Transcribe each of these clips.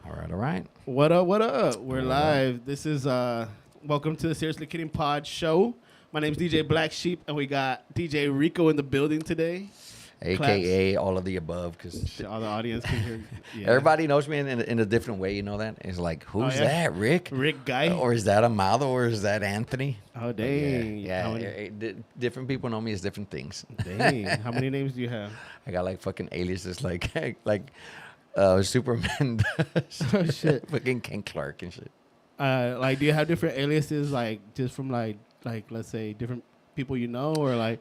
All right, all right. What up? What up? We're What live. This is welcome to the Seriously Kidding Pod show. My name's DJ Black Sheep, and we got DJ Rico in the building today. AKA all of the above, because All the audience can hear. Yeah. everybody knows me in a different way. You know that? It's like, who's that, Rick? Rick Guy. Or is that Amado? Or is that Anthony? Oh dang! Yeah. Different people know me as different things. Dang! How many names do you have? I got like fucking aliases like Superman. Oh shit! Fucking Ken Clark and shit. Like, do you have different aliases, like just from like let's say different people you know, or like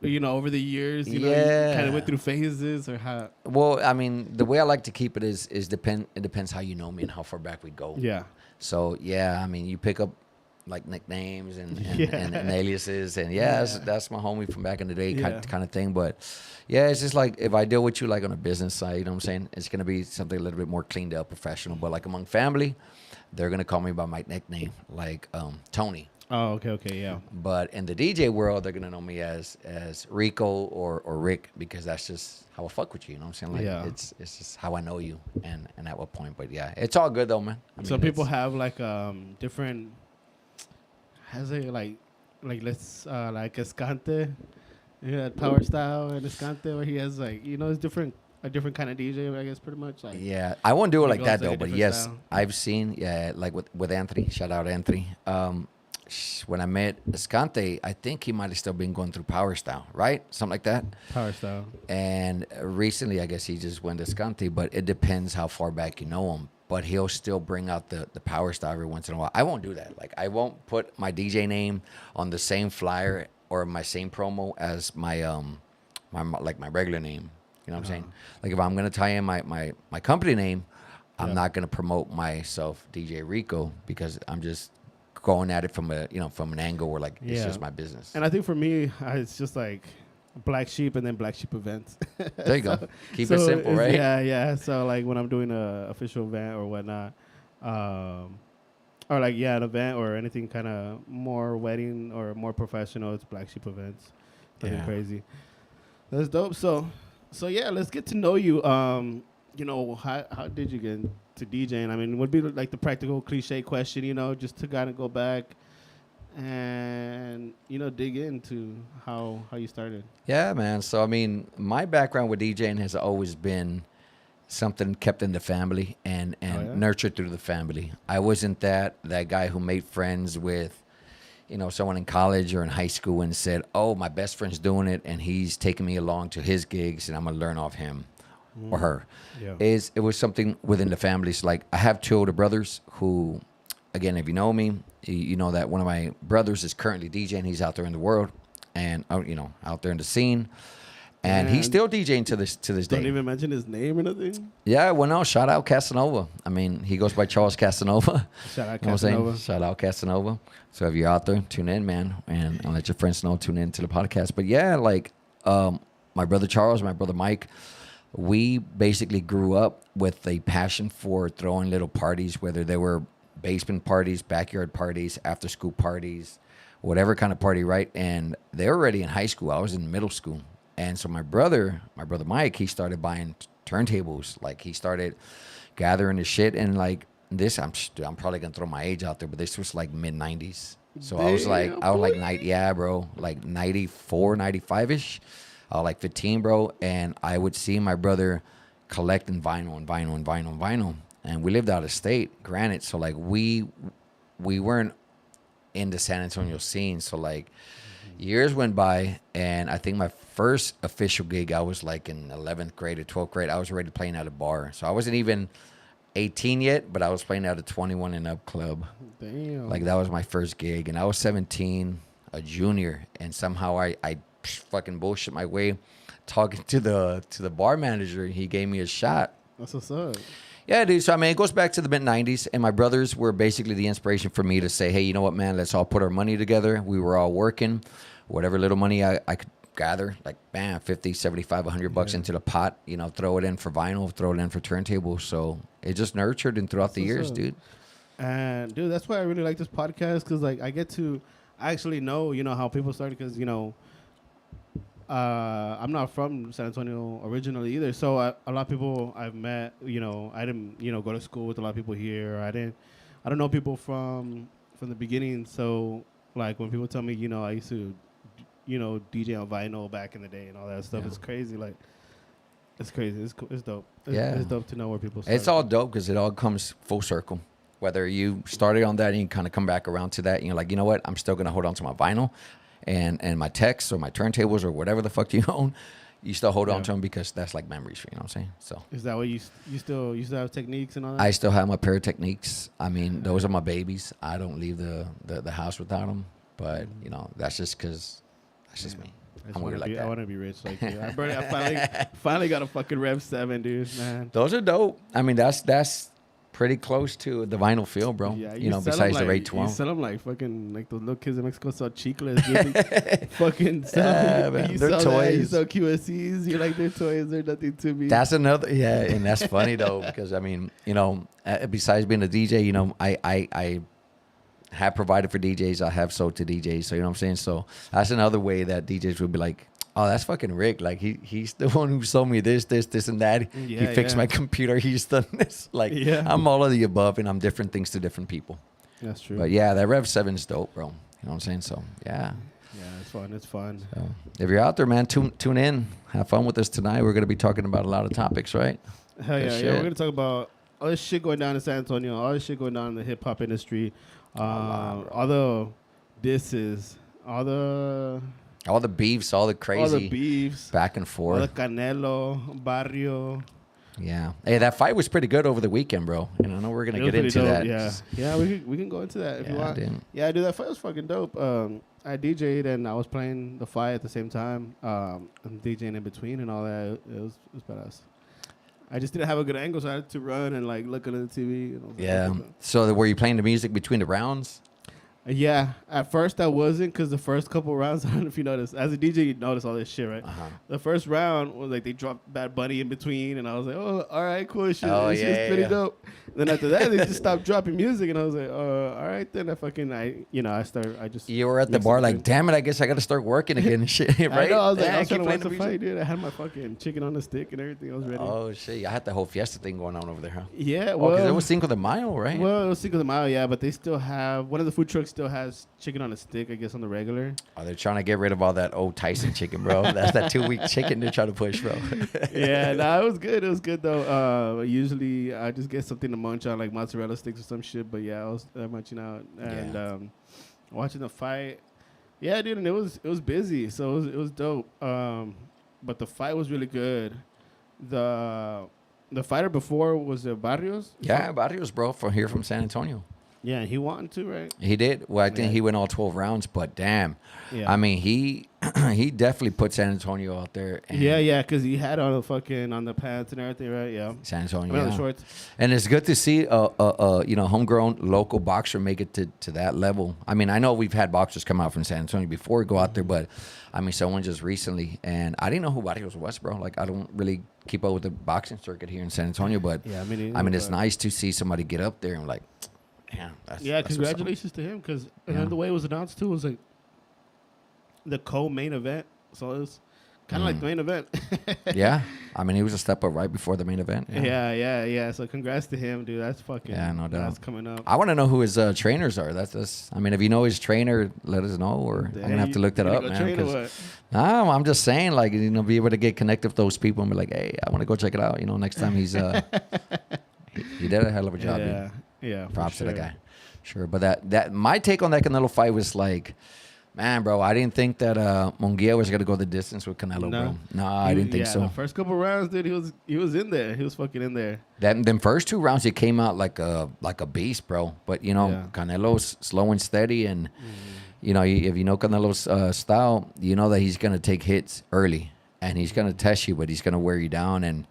over the years, you kind of went through phases, or how? Well, I mean, the way I like to keep it is it depends how you know me and how far back we go. Yeah. So yeah, I mean, you pick up like nicknames and aliases, and that's my homie from back in the day kind of thing. But yeah, it's just like if I deal with you like on a business side, you know what I'm saying? It's gonna be something a little bit more cleaned up, professional. But like among family, they're gonna call me by my nickname, like Tony. Oh, okay, yeah. But in the DJ world, they're gonna know me as Rico or Rick, because that's just how I fuck with you. You know what I'm saying? Like it's just how I know you and at what point. But yeah, it's all good though, man. I mean, some people have like different. Has it like like Escante, Power Style and Escante, where he has like it's a different kind of DJ, I guess, pretty much. Like, yeah, I won't do it like that though. like But yes, style. I've seen like with Anthony. Shout out Anthony. When I met Escante, I think he might have still been going through Power Style, right? Something like that. Power Style. And recently, I guess he just went to Escante, but it depends how far back you know him. But he'll still bring out the Power Style every once in a while. I won't do that. Like, I won't put my DJ name on the same flyer or my same promo as my my regular name. You know what I'm saying? Like, if I'm gonna tie in my company name, I'm not gonna promote myself DJ Rico, because I'm just going at it from an angle where like it's just my business. And I think for me, it's just like Black Sheep and then Black Sheep events. There you go. Keep it simple, right? Yeah. So like when I'm doing a official event or whatnot, or like an event or anything kind of more wedding or more professional, it's Black Sheep events. Nothing crazy. That's dope. So yeah, let's get to know you. How did you get into DJing? I mean, would be like the practical cliche question, just to kind of go back and dig into how you started. Yeah, man. So I mean, my background with DJing has always been something kept in the family and nurtured through the family. I wasn't that guy who made friends with someone in college or in high school and said, oh, my best friend's doing it and he's taking me along to his gigs and I'm gonna learn off him or her. It was something within the families. Like, I have two older brothers who, again, if you know me, you know that one of my brothers is currently DJing. He's out there in the world and out there in the scene, and he's still DJing to this day. Don't even mention his name or nothing. Yeah, well, no, shout out Casanova. I mean, he goes by Charles Casanova. Shout out You know what I'm saying? Casanova. Shout out Casanova. So if you're out there, tune in, man, and let your friends know. Tune in to the podcast. But yeah, like my brother Charles, my brother Mike, we basically grew up with a passion for throwing little parties, whether they were basement parties, backyard parties, after school parties, whatever kind of party, right? And they were already in high school. I was in middle school. And so my brother Mike, he started buying turntables. Like, he started gathering his shit, and like this, I'm probably gonna throw my age out there, but this was like mid 90s. So I was like 94, 95 ish. I was like 15, bro, and I would see my brother collecting vinyl. And we lived out of state, granted. So like we weren't in the San Antonio scene. So like years went by, and I think my first official gig, I was like in 11th grade or 12th grade. I was already playing at a bar. So I wasn't even 18 yet, but I was playing at a 21 and up club. Damn. Like, that was my first gig, and I was 17, a junior, and somehow I fucking bullshit my way talking to the bar manager. He gave me a shot. That's what's up. Yeah, dude. So I mean, it goes back to the mid 90s, and my brothers were basically the inspiration for me to say, hey, you know what, man, let's all put our money together. We were all working, whatever little money I could gather, like, bam, 50, 75, $100 into the pot, throw it in for vinyl, throw it in for turntables. So it just nurtured and throughout the years, dude. And dude, that's why I really like this podcast, because like I get to actually know how people started, because I'm not from San Antonio originally either. So a lot of people I've met, I didn't, go to school with a lot of people here. I don't know people from the beginning. So like when people tell me, I used to, DJ on vinyl back in the day and all that stuff, Yeah. it's crazy. Like it's crazy. It's cool. It's dope. It's Yeah. dope to know where people started. It's all dope because it all comes full circle. Whether you started on that and you kind of come back around to that, and you're like, you know what, I'm still gonna hold on to my vinyl, and my techs or my turntables or whatever the fuck you own, you still hold on to them because that's like memories for you. You know what I'm saying? So is that what you still have techniques and all that? I still have my Pyrotechniques. I mean, those are my babies. I don't leave the house without them. But that's just because that's just me. I'm weird like that. I want to be rich like you. I finally got a fucking Rev 7, dude. Man, those are dope. I mean, that's pretty close to the vinyl feel, bro. Yeah, besides the Rate 12. You sell them like fucking like those little kids in Mexico sell chicles. Fucking sell. Man, they're toys. You sell QSCs. You like their toys. They're nothing to me. That's another. Yeah, and that's funny though because I mean, besides being a DJ, I have provided for DJs. I have sold to DJs. So you know what I'm saying. So that's another way that DJs would be like, oh, that's fucking Rick. Like he's the one who sold me this, and that. He fixed my computer. He's done this. Like I'm all of the above, and I'm different things to different people. That's true. But yeah, that Rev 7 is dope, bro. You know what I'm saying? So yeah. Yeah, it's fun. It's fun. So, if you're out there, man, tune in. Have fun with us tonight. We're gonna be talking about a lot of topics, right? Hell yeah, yeah. We're gonna talk about all this shit going down in San Antonio, all this shit going down in the hip hop industry, all the disses, all the beefs, all the crazy beefs, back and forth. All the Canelo, Barrio. Yeah. Hey, that fight was pretty good over the weekend, bro. And I know we're gonna get into that. Yeah, we can go into that if you want. Yeah, dude, that fight was fucking dope. I DJ'd and I was playing the fight at the same time. I'm DJing in between and all that. It was badass. I just didn't have a good angle, so I had to run and like look at the TV. And So were you playing the music between the rounds? Yeah, at first I wasn't because the first couple rounds, I don't know if you noticed. As a DJ, you notice all this shit, right? Uh-huh. The first round was like they dropped Bad Bunny in between, and I was like, oh, all right, cool shit. Oh, this shit's pretty dope. Then after that, they just stopped dropping music, and I was like, all right, then I just. You were at the bar like, damn it, I guess I got to start working again and shit, right? I know, I was like, I was trying to watch the fight, dude. I had my fucking chicken on the stick and everything. I was ready. Oh, shit. I had the whole fiesta thing going on over there, huh? Yeah, well. Because it was Cinco de Mayo, right? Well, it was Cinco de Mayo, yeah, but they still have, one of the food trucks still has chicken on a stick, I guess, on the regular. Oh, they're trying to get rid of all that old Tyson chicken, bro. That's that 2-week chicken they're trying to push, bro. Yeah, it was good. It was good, though. Usually, I just get something to munch on, like mozzarella sticks or some shit. But, yeah, I was munching out. And watching the fight. Yeah, dude, and it was busy. So, it was dope. But the fight was really good. The fighter before was Barrios? Yeah, Barrios, bro, from San Antonio. Yeah, and he won too, right? He did. Well, I think he went all 12 rounds, but damn. Yeah. I mean, he definitely put San Antonio out there. Yeah, because he had on the pants and everything, right? Yeah. San Antonio. On the shorts. And it's good to see homegrown local boxer make it to that level. I mean, I know we've had boxers come out from San Antonio before go out there, but I mean, someone just recently, and I didn't know who Barrios was, bro. Like, I don't really keep up with the boxing circuit here in San Antonio, but I mean, it's nice to see somebody get up there and like. Yeah, congratulations to him because the way it was announced too was like the co-main event, so it was kind of like the main event. Yeah, I mean he was a step up right before the main event. Yeah. So congrats to him, dude. That's fucking no doubt. That's coming up. I want to know who his trainers are. That's. I mean, if you know his trainer, let us know, or I'm gonna have to look that up, man. No, I'm just saying, like be able to get connected with those people and be like, hey, I want to go check it out. Next time he's he did a hell of a job. Yeah. Yeah, props to the guy. Sure, but that my take on that Canelo fight was like, man, bro, I didn't think that Munguia was gonna go the distance with Canelo, bro. No, I didn't think so. The first couple rounds, dude, he was in there. He was fucking in there. Them first 2 rounds, he came out like a beast, bro. But Canelo's slow and steady, and if you know Canelo's style, you know that he's gonna take hits early and he's gonna test you, but he's gonna wear you down. And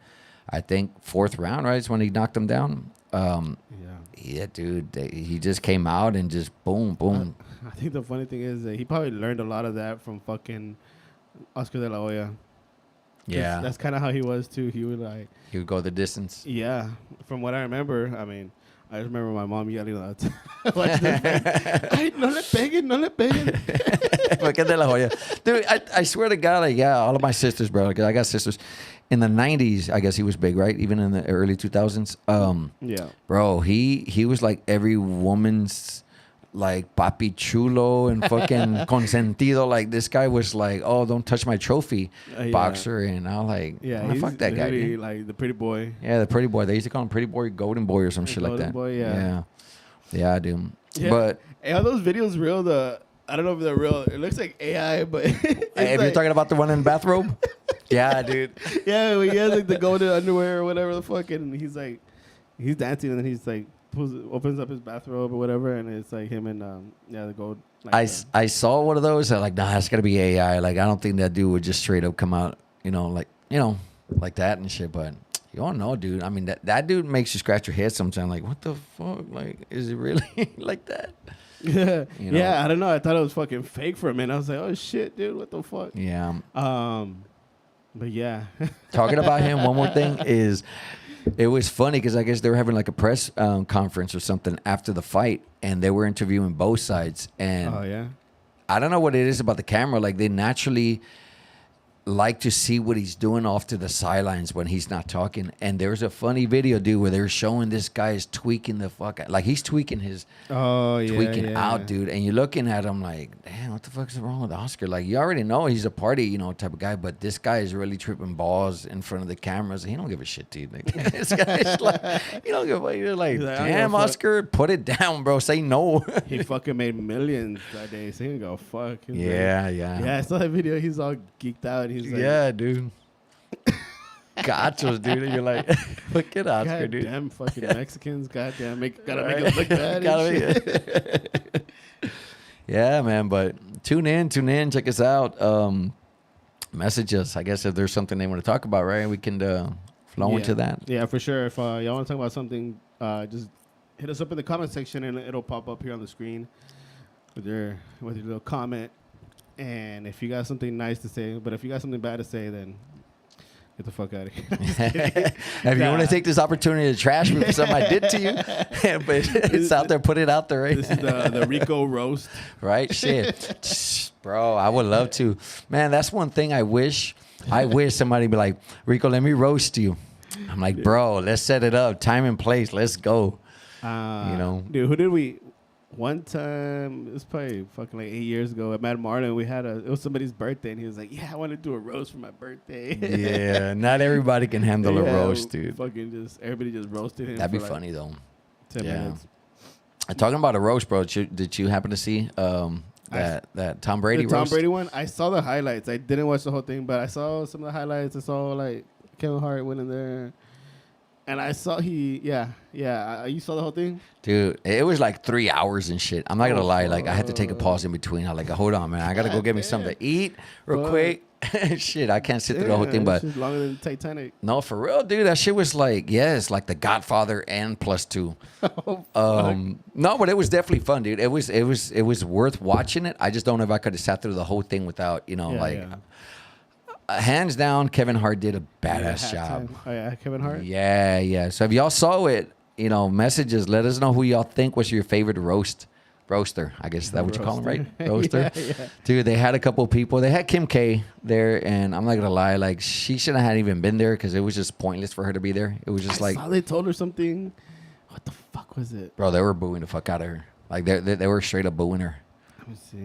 I think 4th round, right, is when he knocked him down. Yeah, dude. He just came out and just boom, boom. I think the funny thing is that he probably learned a lot of that from fucking Oscar de la Hoya. Yeah. That's kind of how he was, too. He would go the distance. Yeah. From what I remember, I mean, I just remember my mom yelling out. Watching this fight. Ay, no le peguen, no le peguen. Fucking de la joya. Dude, I swear to God, like, yeah, all of my sisters, bro. Like, I got sisters. In the 90s, I guess he was big, right? Even in the early 2000s. Yeah. Bro, he was like every woman's like papi chulo and fucking consentido. Like, this guy was like, oh, don't touch my trophy boxer. And I was like, yeah, oh, fuck that guy, dude. Like the pretty boy. Yeah, the pretty boy. They used to call him pretty boy, golden boy or some shit like that. Golden boy, yeah. Yeah, dude. Yeah. But hey, are those videos real? I don't know if they're real. It looks like AI, but if you're talking about the one in the bathrobe, yeah, dude. Yeah, he has like the golden underwear or whatever the fuck, and he's dancing, and then he's like opens up his bathrobe or whatever, and it's like him and the gold. Like I saw one of those. I'm like, nah, it's gotta be AI. Like, I don't think that dude would just straight up come out, like that and shit. But you don't know, dude. I mean, that dude makes you scratch your head sometimes. Like, what the fuck? Like, is it really like that? Yeah, yeah. I don't know. I thought it was fucking fake for a minute. I was like, oh shit, dude, what the fuck? Yeah. But yeah. Talking about him, one more thing is, it was funny because I guess they were having like a press conference or something after the fight, and they were interviewing both sides. And oh yeah. I don't know what it is about the camera. Like, they naturally like to see what he's doing off to the sidelines when he's not talking. And there's a funny video, dude, where they're showing this guy is tweaking the fuck out. Like, he's tweaking his out, dude. And you're looking at him like, damn, what the fuck's wrong with Oscar? Like, you already know he's a party, type of guy, but this guy is really tripping balls in front of the cameras. He don't give a shit, dude. Like, this guy's like, you don't give a fuck. You're like, damn, Oscar, put it down, bro. Say no. He fucking made millions that day, so he didn't go fuck. Yeah. Yeah, I saw that video. He's all geeked out. He's like, yeah, dude. Gotchos, dude. And you're like, look at Oscar, dude. Damn fucking Mexicans. Goddamn, gotta make it look bad. Yeah, man. But tune in. Check us out. Message us. I guess if there's something they want to talk about, right? We can flow into that. Yeah, for sure. If y'all want to talk about something, just hit us up in the comment section, and it'll pop up here on the screen with your little comment. And if you got something nice to say, but if you got something bad to say, then get the fuck out of here. If you want to take this opportunity to trash me for something I did to you, but it's out there, put it out there, right? This is the Rico roast. Right? Shit. Bro, I would love to. Man, that's one thing I wish somebody would be like, Rico, let me roast you. I'm like, bro, let's set it up. Time and place. Let's go. Dude, who did we... One time, it was probably fucking like 8 years ago at Mad Marlin, it was somebody's birthday, and he was like, yeah, I want to do a roast for my birthday. Yeah, not everybody can handle a roast, dude. Everybody just roasted him. That'd be funny, though. 10 minutes. Talking about a roast, bro, did you happen to see that Tom Brady roast? Tom Brady one? I saw the highlights. I didn't watch the whole thing, but I saw some of the highlights. I saw, like, Kevin Hart went in there. And I saw you saw the whole thing? Dude, it was like 3 hours and shit. I'm not going to lie. Like, I had to take a pause in between. I'm like, hold on, man. I got to go get me something to eat real quick. Shit, I can't sit through the whole thing, but... It's longer than Titanic. No, for real, dude. That shit was like, it's like The Godfather and +2. No, but it was definitely fun, dude. It was worth watching it. I just don't know if I could have sat through the whole thing without, hands down, Kevin Hart did a badass job. Oh, yeah, Kevin Hart? Yeah. So if y'all saw it, messages, let us know who y'all think was your favorite roaster. I guess that's what you call him, right? Roaster. Yeah. Dude, they had a couple of people. They had Kim K there, and I'm not going to lie, like, she shouldn't have even been there because it was just pointless for her to be there. It was just I saw they told her something. What the fuck was it? Bro, they were booing the fuck out of her. Like, they were straight up booing her.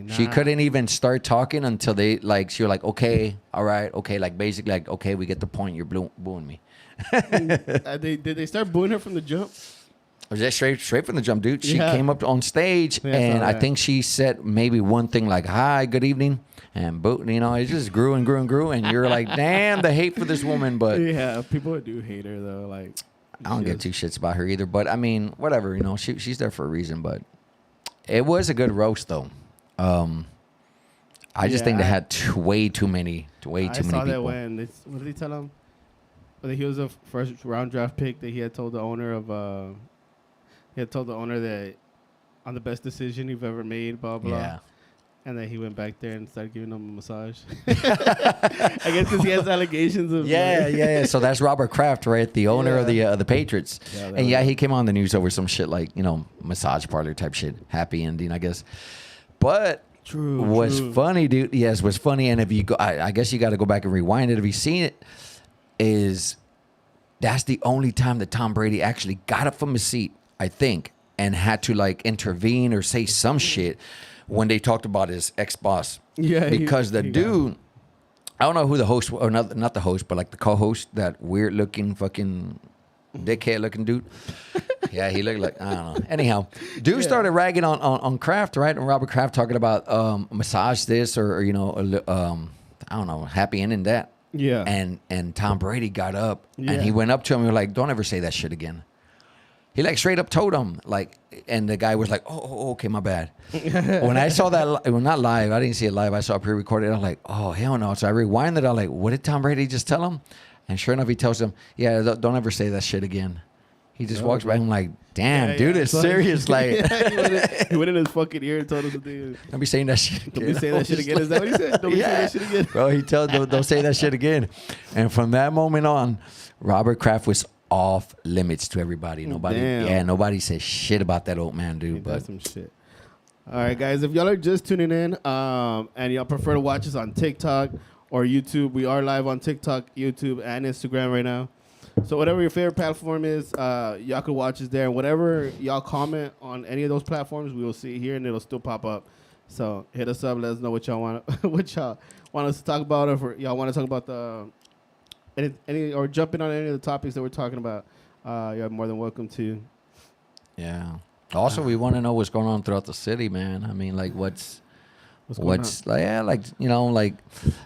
She couldn't even start talking until she was like, okay, all right, okay, like basically like, okay, we get the point. You're booing me. Did they start booing her from the jump? Was that straight from the jump, dude? She came up on stage and I think she said maybe one thing like, hi, good evening. And it just grew and grew and grew. And you're like, damn, the hate for this woman. But yeah, people do hate her though. Like, I don't get two shits about her either. But I mean, whatever, she's there for a reason. But it was a good roast though. I just think they had way too many people. I saw that when what did he tell him? That he was a first round draft pick. That he had told the owner that on the best decision you've ever made. Blah blah. Yeah. And then he went back there and started giving him a massage. I guess because he has allegations of. Yeah. So that's Robert Kraft, right? The owner of the Patriots. Yeah, and he came on the news over some shit like, massage parlor type shit. Happy ending, I guess. But what's funny, dude, yes, what's funny, and if you go, I guess you got to go back and rewind it. If you've seen it, is that's the only time that Tom Brady actually got up from his seat, I think, and had to like intervene or say some shit when they talked about his ex-boss. Yeah. Because the dude, I don't know who the host, or not the host, but like the co-host, that weird-looking fucking dickhead-looking dude. Yeah, he looked like, I don't know. Anyhow, dude started ragging on Kraft, right? And Robert Kraft talking about massage this or I don't know, happy ending that. Yeah. And Tom Brady got up and he went up to him and was like, don't ever say that shit again. He like straight up told him, like, and the guy was like, oh, okay, my bad. When I saw that, well, not live, I didn't see it live. I saw it pre-recorded. I'm like, oh, hell no. So I rewinded. I'm like, what did Tom Brady just tell him? And sure enough, he tells him, yeah, don't ever say that shit again. He just walks by. I'm like, damn, dude, it's serious. Like, he went in his fucking ear and told him to don't be saying that shit again. Don't be saying that shit again. Is that what he said? Don't be saying that shit again. Bro, he tells, don't say that shit again. And from that moment on, Robert Kraft was off limits to everybody. Nobody said shit about that old man, dude. But that's some shit. All right, guys, if y'all are just tuning in and y'all prefer to watch us on TikTok or YouTube, we are live on TikTok, YouTube, and Instagram right now. So whatever your favorite platform is, y'all can watch us there. And whatever y'all comment on any of those platforms, we will see it here, and it'll still pop up. So hit us up. Let us know what y'all want us to talk about, or if y'all want to talk about the any or jump in on any of the topics that we're talking about. You're more than welcome to. Yeah. Also, we want to know what's going on throughout the city, man. I mean, like what's like, like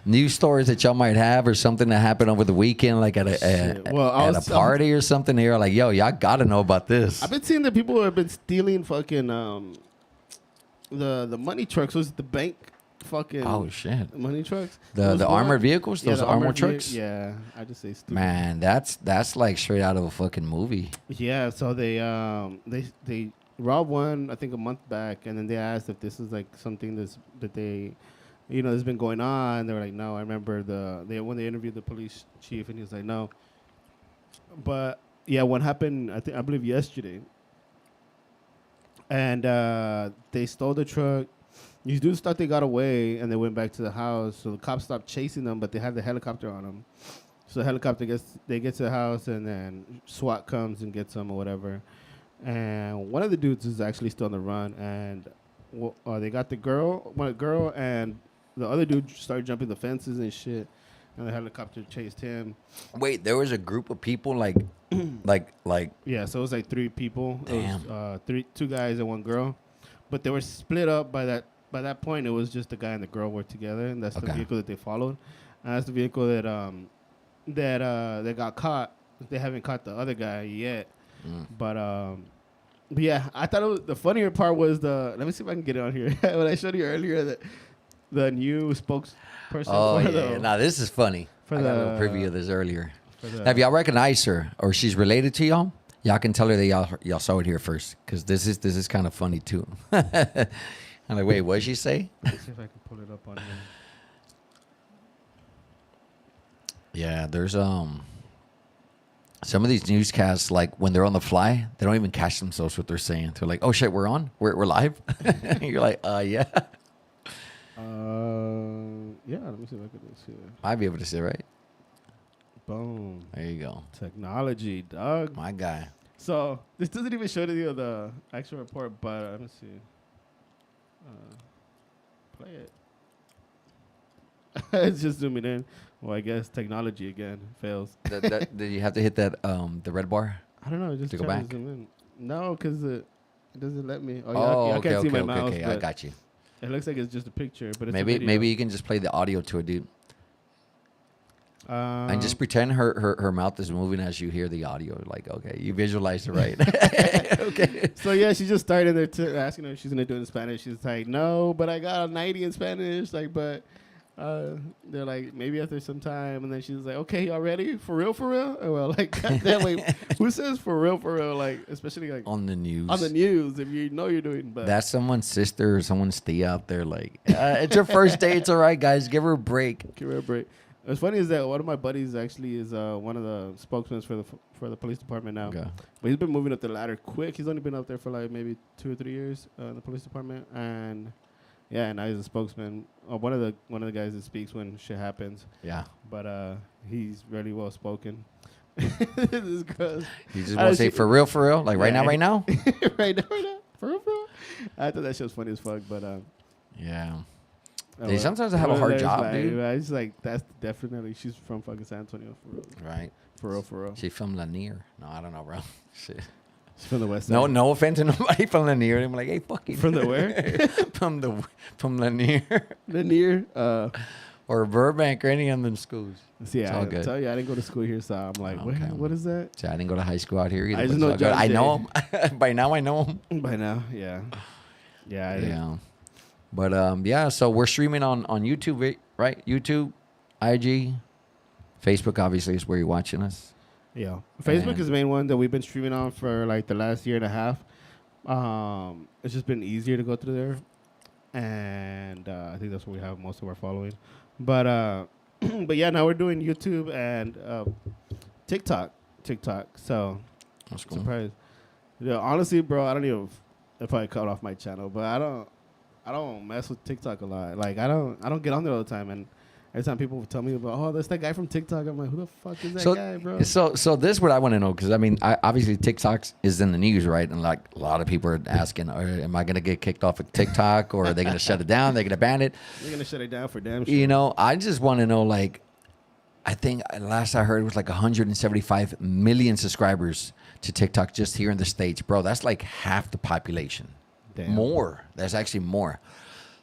news stories that y'all might have, or something that happened over the weekend, like at a party or something. Here, like, yo, y'all got to know about this. I've been seeing that people have been stealing fucking the money trucks. Was it the bank? Fucking shit! Money trucks. The armored vehicles, those armored trucks. Yeah, I just say stupid. Man, that's like straight out of a fucking movie. Yeah, so they robbed one, I think, a month back, and then they asked if this is like something that they, that's been going on. They were like, no. I remember when they interviewed the police chief, and he was like, no. But yeah, what happened? I believe yesterday, and they stole the truck. These dudes thought they got away, and they went back to the house. So the cops stopped chasing them, but they had the helicopter on them. So the helicopter get to the house, and then SWAT comes and gets them or whatever. And one of the dudes is actually still on the run, and they got the girl, and the other dude started jumping the fences and shit, and the helicopter chased him. Wait, there was a group of people like yeah, so it was like 3 people. Damn. It was, 2 guys and 1 girl, but they were split up by that. By that point, it was just the guy and the girl were together, and that's the vehicle that they followed. And that's the vehicle that that got caught. They haven't caught the other guy yet. But yeah, I thought the funnier part was let me see if I can get it on here. When I showed you earlier the new spokesperson. Oh, yeah. Now, this is funny. I got a little preview of this earlier. Have y'all recognized her, or she's related to y'all? Y'all can tell her that y'all saw it here first, because this is kind of funny, too. I'm like, wait, what did she say? Let's see if I can pull it up on here. Yeah, there's some of these newscasts, like when they're on the fly, they don't even catch themselves what they're saying. They're like, oh shit, we're on? We're live? You're like, yeah. Yeah, let me see if I can see it. Might be able to see it, right? Boom. There you go. Technology, dog. My guy. So this doesn't even show you the actual report, but let me see. Play it. It's just zooming in. Well, I guess technology again fails. Did you have to hit that the red bar? I don't know. Just to go back. To zoom in. No, because it doesn't let me. I can't see my mouse. Okay, I got you. It looks like it's just a picture, but it's maybe you can just play the audio to it, dude. And just pretend her mouth is moving as you hear the audio. Like, okay, you visualize it right. Okay. So yeah, she just started there asking her if she's gonna do it in Spanish. She's like, no, but I got a 90 in Spanish. Like, but They're like, maybe after some time, and then she's like, okay, y'all ready? For real, for real? And well, like, that way, who says for real, like, especially like on the news. On the news, if you know you're doing, but that's someone's sister or someone's tia out there. Like, it's her first day. It's all right, guys. Give her a break. Give her a break. What's funny is that one of my buddies actually is one of the spokesmen for the police department now. Okay. But he's been moving up the ladder quick. He's only been up there for like maybe 2 or 3 years in the police department, and yeah, now he's a spokesman. One of the guys that speaks when shit happens. Yeah. But he's really well spoken. This girl. You just want to say for real, like right now, right now, for real. I thought that shit was funny as fuck, but yeah. They sometimes have a hard job, dude. I just like, that's definitely, she's from fucking San Antonio, for real. Right. For real. She's from Lanier. No, I don't know, bro. Shit. She's from the west side. No offense to nobody from Lanier. I'm like, hey, fuck you. From the where? from Lanier. Lanier. Or Burbank or any of them schools. See, I tell you, I didn't go to school here, so I'm like, okay. What is that? See, I didn't go to high school out here either. I just know I know him. By now, I know him. By now, yeah. Yeah. But yeah, so we're streaming on YouTube, right? YouTube, IG, Facebook obviously is where you're watching us. Yeah. Facebook is the main one that we've been streaming on for like the last year and a half. It's just been easier to go through there. And I think that's where we have most of our following. But but yeah, now we're doing YouTube and TikTok. So that's cool. Surprised. Yeah, honestly, bro, I don't even if I cut off my channel, but I don't mess with TikTok a lot. Like I don't get on there all the time, and every time people tell me about, oh, that's that guy from TikTok, I'm like, who the fuck is that guy, bro? So this is what I want to know, because I mean, obviously TikTok is in the news, right? And like a lot of people are asking, am I gonna get kicked off of TikTok, or are they gonna shut it down? They're gonna ban it? They're gonna shut it down for damn sure. You know, I just want to know, like, I think last I heard it was like 175 million subscribers to TikTok just here in the States, bro. That's like half the population. Damn. More. That's actually more.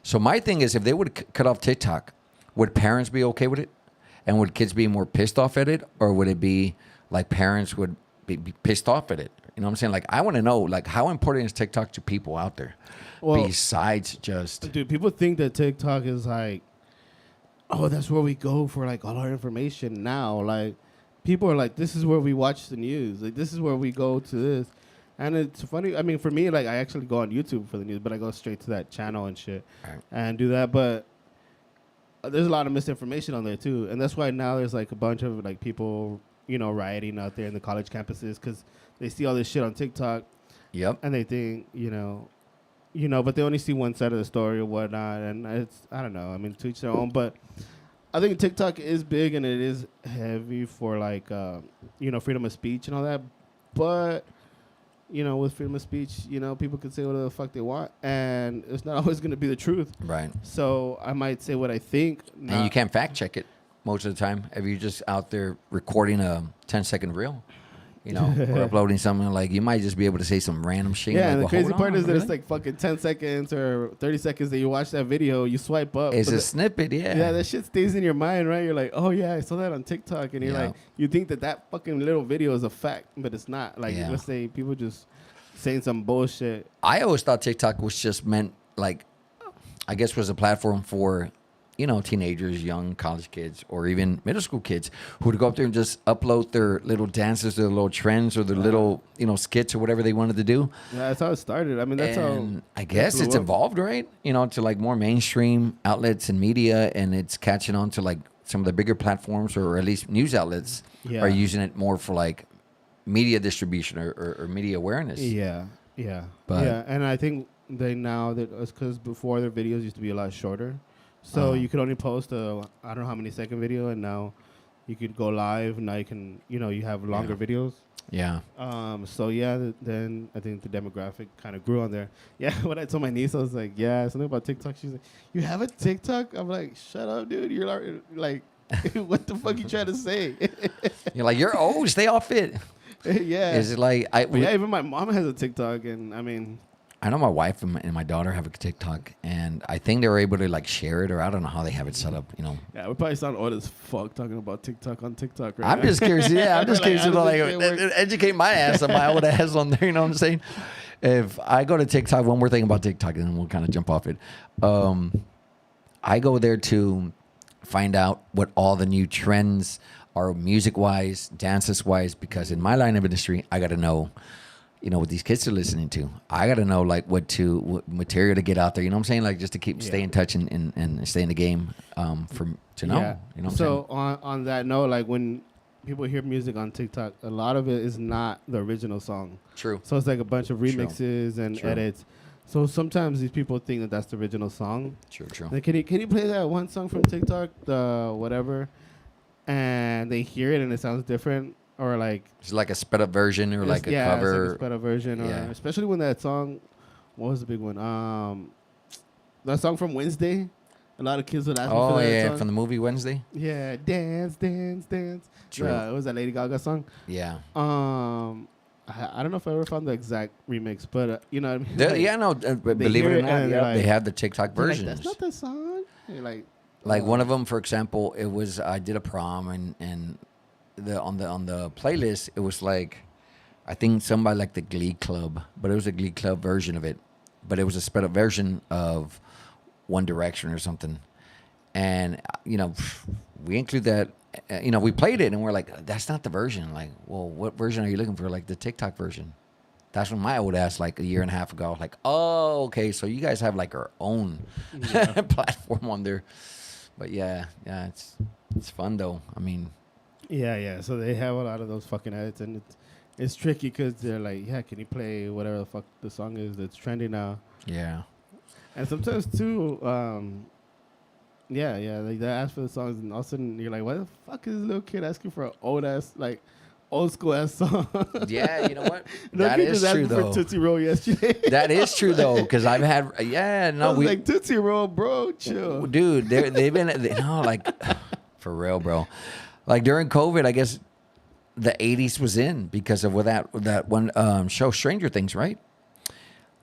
So my thing is, if they would cut off TikTok, would parents be okay with it? And would kids be more pissed off at it? Or would it be like parents would be pissed off at it? You know what I'm saying? Like, I want to know, like, how important is TikTok to people out there? Well, besides just... Dude, people think that TikTok is like, oh, that's where we go for like all our information now. Like, people are like, this is where we watch the news. Like, this is where we go to this. And it's funny. I mean, for me, like, I actually go on YouTube for the news, but I go straight to that channel and shit and do that. But there's a lot of misinformation on there, too. And that's why now there's, like, a bunch of, like, people, you know, rioting out there in the college campuses because they see all this shit on TikTok. Yep. And they think, you know, but they only see one side of the story or whatnot. And it's, I don't know. I mean, to each their own. But I think TikTok is big and it is heavy for, like, you know, freedom of speech and all that. But... you know, with freedom of speech, you know, people can say whatever the fuck they want, and it's not always going to be the truth. Right. So I might say what I think. And you can't fact check it most of the time if you're just out there recording a 10-second reel, you know, or uploading something. Like, you might just be able to say some random shit. Yeah, like, and the crazy part is that really? It's like fucking 10 seconds or 30 seconds that you watch that video, you swipe up. It's a snippet, yeah. Yeah, that shit stays in your mind, right? You're like, oh, yeah, I saw that on TikTok. And you're like, you think that fucking little video is a fact, but it's not. Like, let's say people just saying some bullshit. I always thought TikTok was just meant, like, I guess was a platform for, you know, teenagers, young college kids, or even middle school kids who would go up there and just upload their little dances, their little trends, or their little, you know, skits or whatever they wanted to do. Yeah, that's how it started. I mean, that's how I guess it's evolved, right? You know, to like more mainstream outlets and media, and it's catching on to like some of the bigger platforms, or at least news outlets are using it more for like media distribution or media awareness. Yeah. But and I think they now that it's because before their videos used to be a lot shorter, so you could only post a I don't know how many second video, and now you could go live. Now you can, you know, you have longer videos. Yeah. So then I think the demographic kind of grew on there. Yeah. When I told my niece, I was like, yeah, something about TikTok. She's like, you have a TikTok? I'm like, shut up, dude. You're like, what the fuck you trying to say? You're like, you're old. Stay off it. Yeah. Is it like even my mom has a TikTok, and I mean, I know my wife and my daughter have a TikTok, and I think they were able to like share it, or I don't know how they have it set up. You know. Yeah, we probably sound old as fuck talking about TikTok on TikTok. Right I'm now. just curious. Yeah, I'm just curious to like educate my ass on my old ass on there. You know what I'm saying? If I go to TikTok, one more thing about TikTok, and then we'll kind of jump off it. I go there to find out what all the new trends are music-wise, dances-wise, because in my line of industry, I got to know, what these kids are listening to. I got to know, like, what material to get out there. You know what I'm saying? Like, just to stay in touch and stay in the game to know. Yeah. You know what I'm So saying? on that note, like when people hear music on TikTok, a lot of it is not the original song. True. So it's like a bunch of remixes and True. edits. So sometimes these people think that that's the original song. True. Like, can you play that one song from TikTok, the whatever, and they hear it and it sounds different, or like It's like a sped up version or like a cover. it's like a sped up version, or Yeah. especially when that song, what was the big one? That song from Wednesday. A lot of kids would ask me for that song. From the movie Wednesday. Yeah, dance, dance, dance. True. It was that Lady Gaga song. Yeah. I don't know if I ever found the exact remix, but you know what I mean? Believe it or not, like, they have the TikTok versions. Like, that's not the song. You're like one of them, for example, it was I did a prom and on the playlist it was like I think somebody like the Glee Club, but it was a Glee Club version of it, but it was a sped up version of One Direction or something, and we include that. We played it and we're like, that's not the version. Like, well, what version are you looking for? Like the TikTok version. That's when my old ass, like a year and a half ago, like, oh, okay, so you guys have like our own platform on there. But yeah, it's fun though. I mean, yeah. So they have a lot of those fucking edits, and it's tricky because they're like, yeah, can you play whatever the fuck the song is that's trending now? Yeah. And sometimes too, like they ask for the songs, and all of a sudden you're like, why the fuck is this little kid asking for an old school ass song? Yeah, you know what? No that kid is just true asked though. for Tootsie Roll yesterday. That is true though, because I've had I was like, Tootsie Roll, bro, chill, dude. They've been like for real, bro. Like during COVID, I guess the '80s was in because of that one show, Stranger Things, right?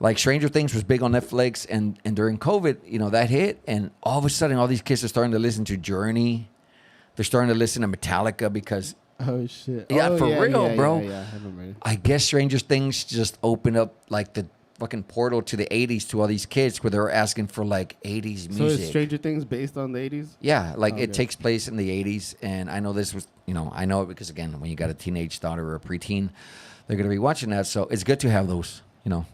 Like Stranger Things was big on Netflix, and during COVID, that hit, and all of a sudden, all these kids are starting to listen to Journey. They're starting to listen to Metallica because, oh shit, yeah, for real, bro. Yeah, I remember. I guess Stranger Things just opened up like the fucking portal to the '80s to all these kids where they were asking for like '80s music. So is Stranger Things based on the '80s? Yeah, like it takes place in the '80s, and I know this was, I know it because again, when you got a teenage daughter or a preteen, they're gonna be watching that. So it's good to have those.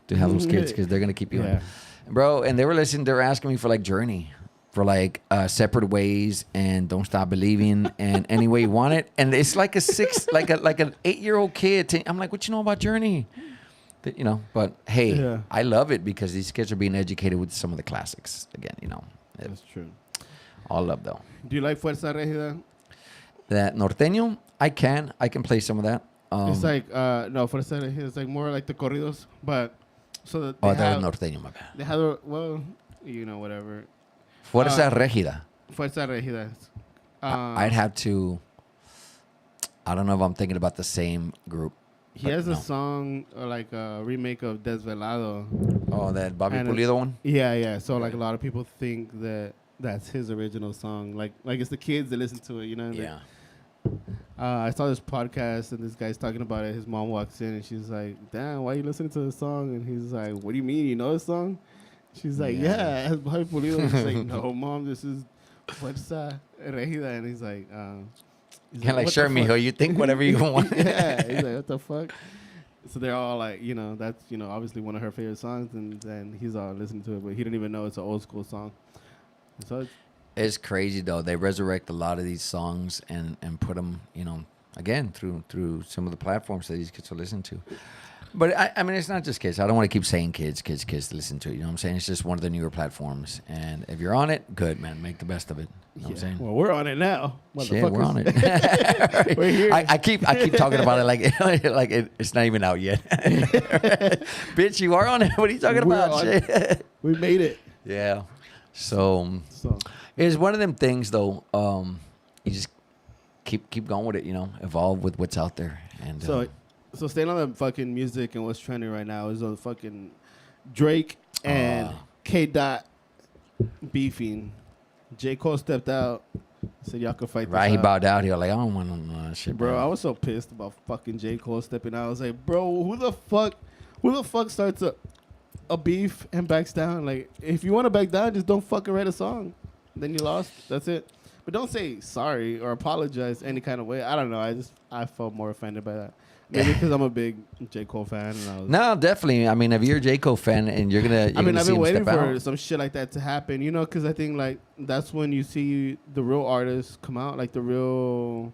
To have those kids because they're going to keep you in. Bro, and they were asking me for like Journey, for like Separate Ways and Don't Stop Believing and Any Way You Want It. And it's like like an 8-year-old kid. I'm like, what you know about Journey? But hey, I love it because these kids are being educated with some of the classics again, That's true. All love though. Do you like Fuerza Regida? That Norteño, I can play some of that. It's like no, Fuerza Regida. It's like more like the corridos, but so that they that was Norteño, my bad. They have whatever. Fuerza Regida. Fuerza Regida. I'd have to. I don't know if I'm thinking about the same group. He has a song like a remake of Desvelado. Oh, that Bobby Pulido one. Yeah. So like a lot of people think that that's his original song. Like it's the kids that listen to it. Yeah. I saw this podcast and this guy's talking about it. His mom walks in and she's like, "Damn, why are you listening to this song?" And he's like, "What do you mean? You know this song?" She's like, "Yeah, it's Bobby Pulido." She's like, "No, mom, this is Fuerza Regida." And he's like, sure, mijo, you think whatever you want. Yeah, he's like, "What the fuck?" So they're all like, that's obviously one of her favorite songs, and then he's all listening to it, but he didn't even know it's an old school song. And so it's crazy though. They resurrect a lot of these songs and put them, again through some of the platforms that these kids will listen to. But I mean, it's not just kids. I don't want to keep saying kids to listen to it. You know what I'm saying? It's just one of the newer platforms, and if you're on it, good man, make the best of it. You know what I'm saying? Well, we're on it now. Shit, we're on it. We're here. I keep talking about it like it's not even out yet. Bitch, you are on it. What are you talking about? Shit. We made it. Yeah. So it's one of them things though. You just keep going with it. Evolve with what's out there. And so staying on the fucking music and what's trending right now is on fucking Drake and K. Dot beefing. J. Cole stepped out, said y'all could fight. Right, he bowed out. He was like, I don't want to know that shit, bro. I was so pissed about fucking J. Cole stepping out. I was like, bro, who the fuck starts a beef and backs down? Like, if you want to back down, just don't fucking write a song. Then you lost. That's it. but don't say sorry or apologize any kind of way. I don't know. I felt more offended by that. Maybe because I'm a big J. Cole fan. And I was, No, definitely. I mean, if you're a J. Cole fan and you're gonna I've been see waiting him step for out. some shit like that to happen, you know, because I think like that's when you see the real artists come out, like the real,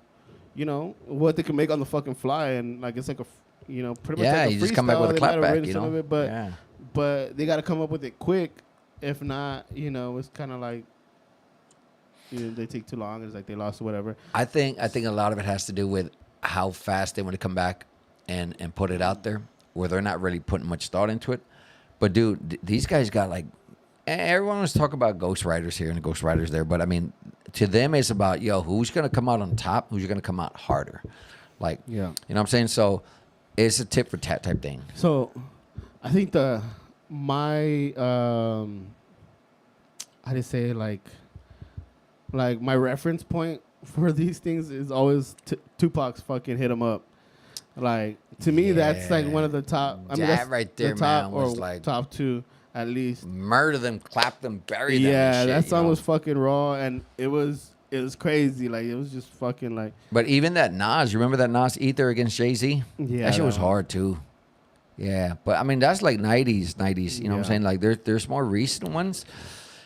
you know, what they can make on the fucking fly, and like it's like a, you know, pretty much like a you just come back with a They might have clapback, written you some know. of it, but they got to come up with it quick. If not, you know, it's kind of like, you know, they take too long. It's like they lost or whatever. I think a lot of it has to do with how fast they want to come back and put it out there, where they're not really putting much thought into it. But dude, these guys got like, everyone was talking about ghostwriters here and ghostwriters there, but I mean, to them it's about, yo, who's gonna come out on top, who's gonna come out harder, like, Yeah, you know what I'm saying? So it's a tit for tat type thing. So I think my how do you say, like my reference point for these things is always Tupac's fucking Hit 'Em Up. Like, to me, that's like one of the top. I mean, That that's right there, the top, man, was or like top two at least. murder them, clap them, bury them. Yeah, and shit, that song you know? was fucking raw, and it was crazy. Like, it was just fucking like. But even that Nas, you remember that Nas Ether against Jay-Z? Yeah, That shit was one. hard too. Yeah, but I mean that's like 90s. You know what I'm Yeah. saying? Like there's more recent ones.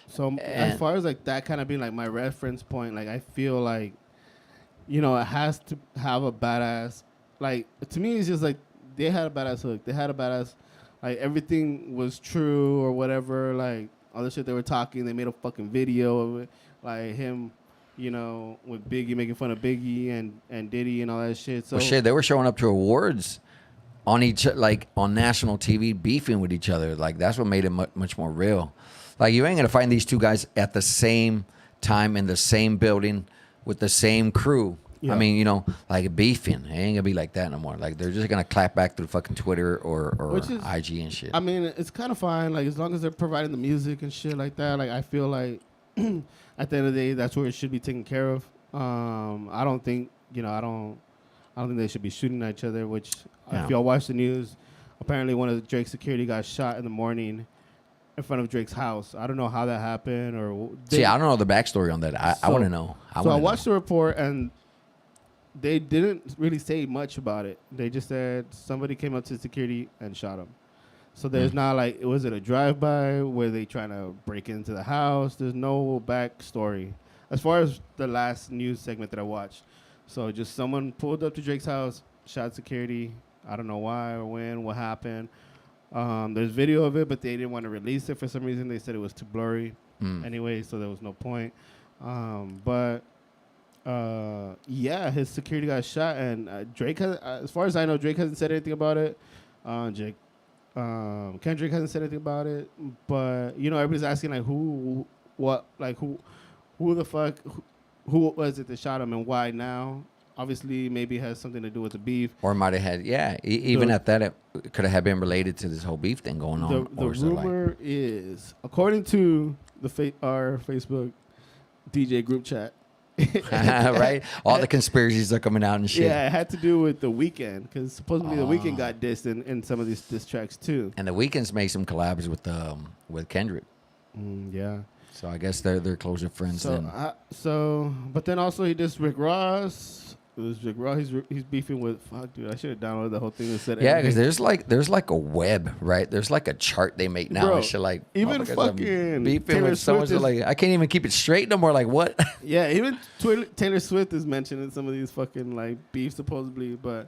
So as far as like that kind of being like my reference point, like I feel like, you know, it has to have a badass. Like, to me, it's just like they had a badass hook. They had a badass, like everything was true or whatever. Like all the shit they were talking, they made a fucking video of it. Like him, you know, with Biggie making fun of Biggie and Diddy and all that shit. So Well, shit, they were showing up to awards on on national TV, beefing with each other. Like that's what made it much more real. Like you ain't gonna find these two guys at the same time in the same building with the same crew. Yeah. I mean, you know, like beefing. It ain't gonna be like that no more. Like they're just gonna clap back through fucking Twitter or Which is, IG and shit. I mean, it's kind of fine. Like as long as they're providing the music and shit like that. Like I feel like at the end of the day, that's where it should be taken care of. I don't think, you know, I don't think they should be shooting at each other. Which, if y'all watch the news, apparently one of Drake's security got shot in the morning in front of Drake's house. I don't know how that happened or. See, I don't know the backstory on that. I want to know. I watched the report and they didn't really say much about it. They just said somebody came up to security and shot him. So there's not like, was it a drive-by? Were they trying to break into the house? There's no backstory as far as the last news segment that I watched. So just someone pulled up to Drake's house, shot security. I don't know why or when, what happened. There's video of it, but they didn't want to release it for some reason. They said it was too blurry anyway, so there was no point. Yeah, his security got shot, and Drake has, as far as I know, Drake hasn't said anything about it. Kendrick hasn't said anything about it, but you know, everybody's asking like who the fuck, who was it that shot him and why now? Obviously, maybe it has something to do with the beef. Or might have had, even at that, it could have been related to this whole beef thing going on. The rumor is, according to our Facebook DJ group chat, right? All the conspiracies are coming out and shit. Yeah, it had to do with The Weeknd, because supposedly The Weeknd got dissed in some of these diss tracks too. And The Weeknd's made some collabs with Kendrick. Yeah. So I guess they're closer friends. But then also he dissed Rick Ross. It was Rick Ross. He's beefing with. Fuck, dude. I should have downloaded the whole thing that said. Yeah, because there's like a web, right? There's like a chart they make now. Bro, and shit like even fucking beefing Taylor with someone. Swift Like I can't even keep it straight no more. Like what? Yeah, even Taylor Swift is mentioned in some of these fucking like beef supposedly, but.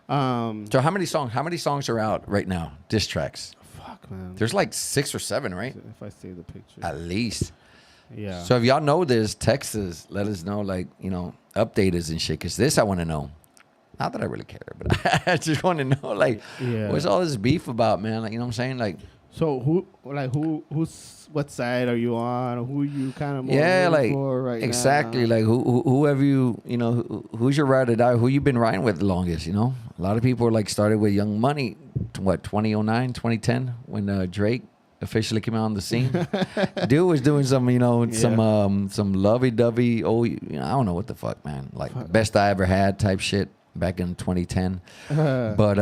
So how many songs are out right now? Diss tracks. Fuck, man. There's like 6 or 7, right? If I save the picture. At least. Yeah. So if y'all know this, text us. Let us know, like, you know, update us and shit. Because this I want to know. Not that I really care, but I just want to know, like, what's all this beef about, man? Like, you know what I'm saying? Like, so who's what side are you on? Or who you kind of for right exactly. now? Like, who have you, you know, who's your ride or die? Who you been riding with the longest, you know? A lot of people are like started with Young Money, 2009, 2010, when Drake officially came out on the scene. Dude was doing some, you know, some lovey-dovey, I don't know what the fuck, man. Like, best I ever had type shit back in 2010. But,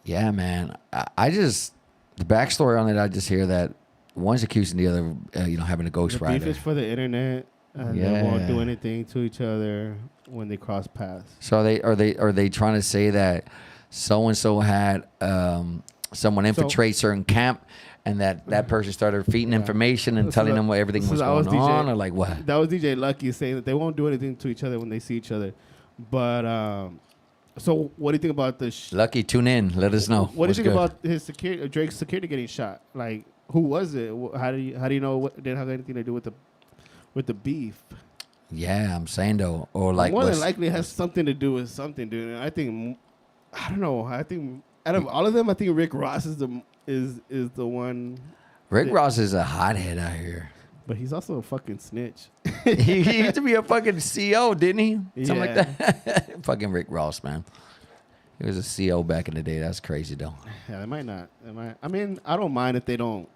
yeah, man. I just, the backstory on it, I just hear that one's accusing the other, you know, having a ghostwriter. The beef is for the internet. and they won't do anything to each other when they cross paths. So are they trying to say that so and so had someone infiltrate certain camp, and that person started feeding information and telling them what everything was going on, or like what? That was DJ Lucky saying that they won't do anything to each other when they see each other. But so what do you think about this? Lucky, tune in. Let us know. What do you think about his security, Drake's security getting shot? Like, who was it? How do you know it didn't have anything to do with the beef? Yeah, I'm saying though, or like more than likely has something to do with something, dude. And I don't know. I think out of all of them, I think Rick Ross is the one. Rick Ross is a hothead out here. But he's also a fucking snitch. he used to be a fucking CEO, didn't he? Something like Yeah. that. Fucking Rick Ross, man. He was a CEO back in the day. That's crazy, though. Yeah, they might not. I mean, I don't mind if they don't.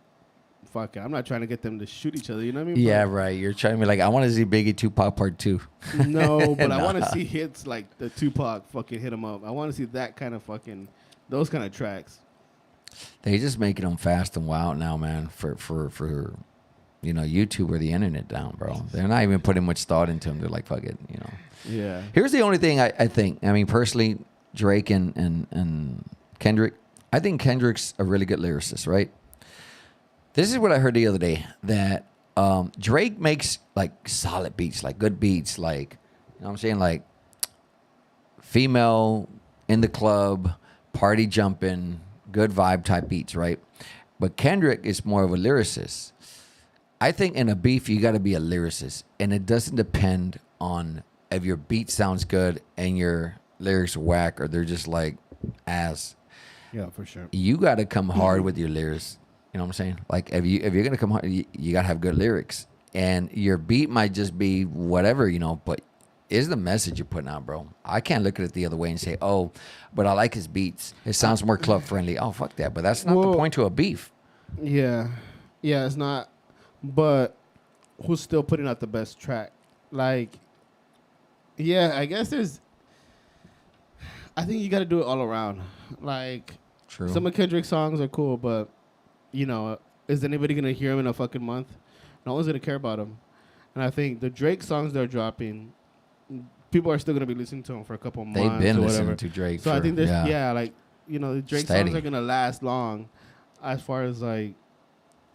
Fuck it. I'm not trying to get them to shoot each other. You know what I mean? Yeah, right. You're trying to be like, I want to see Biggie Tupac Part 2. No, but I want to see hits like the Tupac fucking hit him up. I want to see that kind of fucking, those kind of tracks. They just making them fast and wild now, man, for YouTube or the internet down, bro. They're not even putting much thought into them. They're like, fuck it, Yeah. Here's the only thing I think. I mean, personally, Drake and Kendrick, I think Kendrick's a really good lyricist, right? This is what I heard the other day, that Drake makes like solid beats, like good beats, like, what I'm saying? Like female in the club, party jumping, good vibe type beats, right? But Kendrick is more of a lyricist. I think in a beef, you got to be a lyricist, and it doesn't depend on if your beat sounds good and your lyrics are whack or they're just like ass. Yeah, for sure. You got to come hard with your lyrics. You know what I'm saying? Like if you're gonna come hard, you got to have good lyrics, and your beat might just be whatever, but is the message you're putting out, bro. I can't look at it the other way and say, oh, but I like his beats. It sounds more club friendly. Oh, fuck that. But that's not the point to a beef. Yeah, it's not. But who's still putting out the best track? Like, yeah, I guess I think you got to do it all around. Like, True. Some of Kendrick's songs are cool, but, is anybody going to hear him in a fucking month? No one's going to care about him. And I think the Drake songs they're dropping, people are still going to be listening to him for a couple months. They've been or listening whatever. to Drake. So I think there's, the Drake Steady. songs are going to last long as far as, like,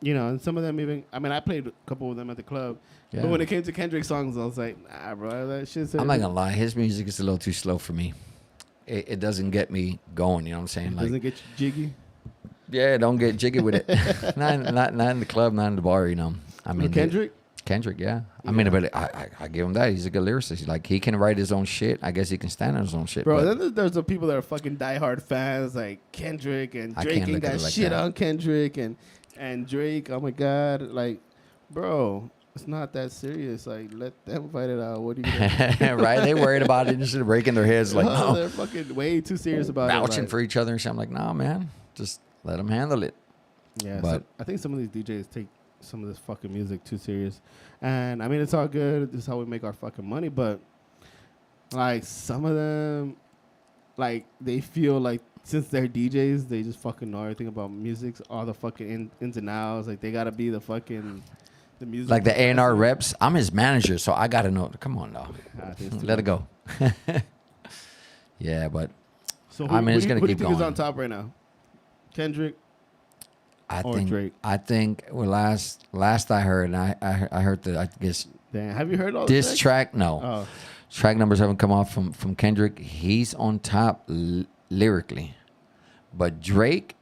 and some of them even, I played a couple of them at the club. Yeah. But when it came to Kendrick songs, I was like, nah, bro, that shit's... I'm not going to lie. His music is a little too slow for me. It doesn't get me going, you know what I'm saying? It doesn't get you jiggy? Yeah, don't get jiggy with it. not in the club, not in the bar, I mean, Kendrick? Kendrick, yeah. I mean, but I give him that. He's a good lyricist. Like, he can write his own shit. I guess he can stand on his own shit. Bro, then there's the people that are fucking diehard fans, like Kendrick, and Drake ain't got shit on Kendrick, and Drake, oh my God. Like, bro, it's not that serious. Like, let them fight it out. What are you gonna do? Right? They worried about it, just breaking their heads. Like, no. They're fucking way too serious about vouching it. for each other and shit. I'm like, nah, man. Just let them handle it. Yeah, but I think some of these DJs take some of this fucking music too serious. And, I mean, it's all good. This is how we make our fucking money. But, like, some of them, like, they feel like since they're DJs, they just fucking know everything about music, all the fucking ins and outs. Like, they got to be the fucking... The music, like the A&R reps. I'm his manager, so I got to know. Come on, dog. Let it go. Yeah, but so it's going to keep going. Who do you think is on top right now? Kendrick or Drake? I think, well, last I heard, and I heard that, I guess... Damn, have you heard all this track? No. Oh. Track numbers haven't come off from Kendrick. He's on top lyrically. But Drake,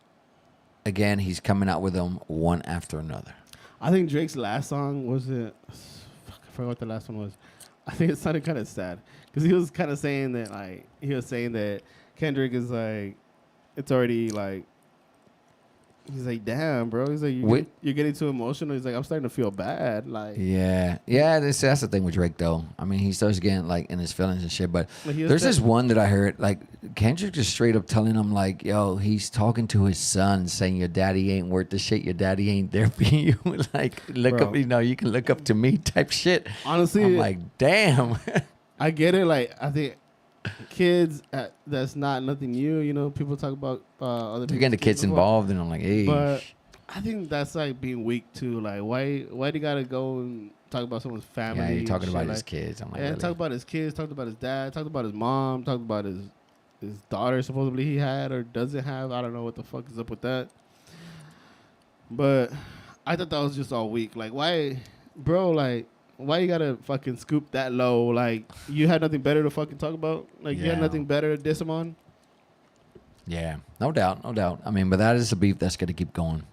again, he's coming out with them one after another. I think Drake's last song was it. Fuck, I forgot what the last one was. I think it sounded kind of sad because he was kind of saying that Kendrick is like, it's already like. He's like, damn, bro. He's like, you're getting too emotional. He's like, I'm starting to feel bad. Like, yeah. That's the thing with Drake, though. I mean, he starts getting like in his feelings and shit. But there's this one that I heard, like Kendrick just straight up telling him, like, yo, he's talking to his son, saying your daddy ain't worth the shit. Your daddy ain't there for you. Like, look up, you can look up to me, type shit. Honestly, I'm like, damn. I get it. Like, I think kids, that's not nothing new. People talk about other people. They're getting the kids involved, and I'm like, hey. But I think that's like being weak too. Like, why do you gotta go and talk about someone's family. Yeah, you're talking about like, his kids. I'm like, yeah, really? talk about his kids, talked about his dad, talked about his mom, talked about his daughter supposedly he had or doesn't have. I don't know what the fuck is up with that. But I thought that was just all weak. Like, why, bro? Like, why you gotta fucking scoop that low? Like, you had nothing better to fucking talk about? Like, you had nothing better to diss him on? Yeah, no doubt, no doubt. I mean, but that is a beef that's going to keep going.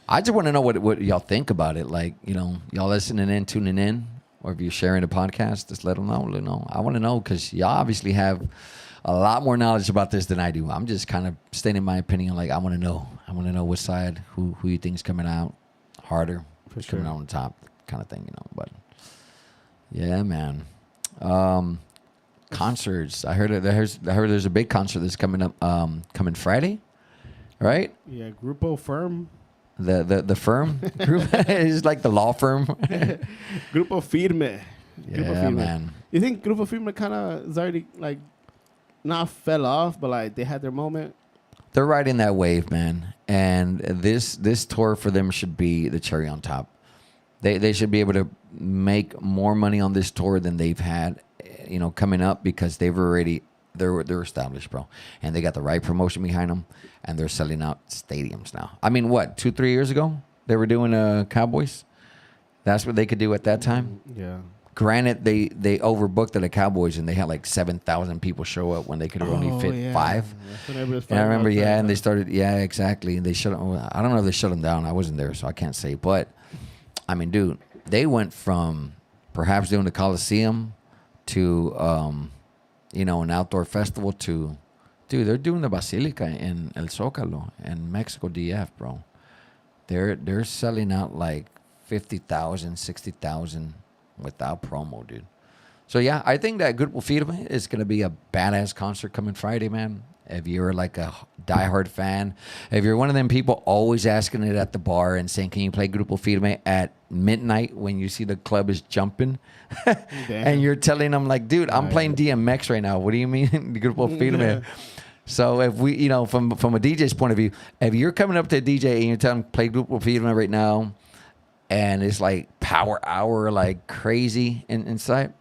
I just want to know what y'all think about it. Like, you know, y'all listening in, tuning in, or if you're sharing the podcast, just let them know. Let them know. I want to know because y'all obviously have a lot more knowledge about this than I do. I'm just kind of stating my opinion. Like, I want to know. I want to know which side, who you think's coming out harder, For sure. coming out on top, kind of thing, you know. But yeah, man. Concerts. I heard there's a big concert that's coming up coming Friday, right? Yeah, Grupo Firm. The firm group is like the law firm. Grupo Firme. Yeah, Grupo Firme. man. You think Grupo Firme kind of is already like not fell off, but like they had their moment? They're riding that wave, man. And this tour for them should be the cherry on top. They should be able to make more money on this tour than they've had, you know, coming up because they're established, bro, and they got the right promotion behind them, and they're selling out stadiums now. I mean, what 2-3 years ago they were doing Cowboys. That's what they could do at that time. Yeah. Granted, they overbooked at the Cowboys, and they had like 7,000 people show up when they could only fit 5. And I remember, and they started, exactly. And they shut. I don't know if they shut them down. I wasn't there, so I can't say. But I mean, dude, they went from perhaps doing the Coliseum to, you know, an outdoor festival to, dude, they're doing the Basilica in El Zócalo in Mexico DF, bro. They're selling out like 50,000, 60,000 without promo, dude. So yeah, I think that Grupo Firme is gonna be a badass concert coming Friday, man. If you're like a diehard fan, if you're one of them people always asking it at the bar and saying, "Can you play Grupo Firme at midnight when you see the club is jumping?" and you're telling them like, "Dude, I'm playing DMX right now. What do you mean Grupo Firme?" Yeah. So if we, you know, from a DJ's point of view, if you're coming up to a DJ and you're telling them play Grupo Firme right now, and it's like power hour like crazy inside,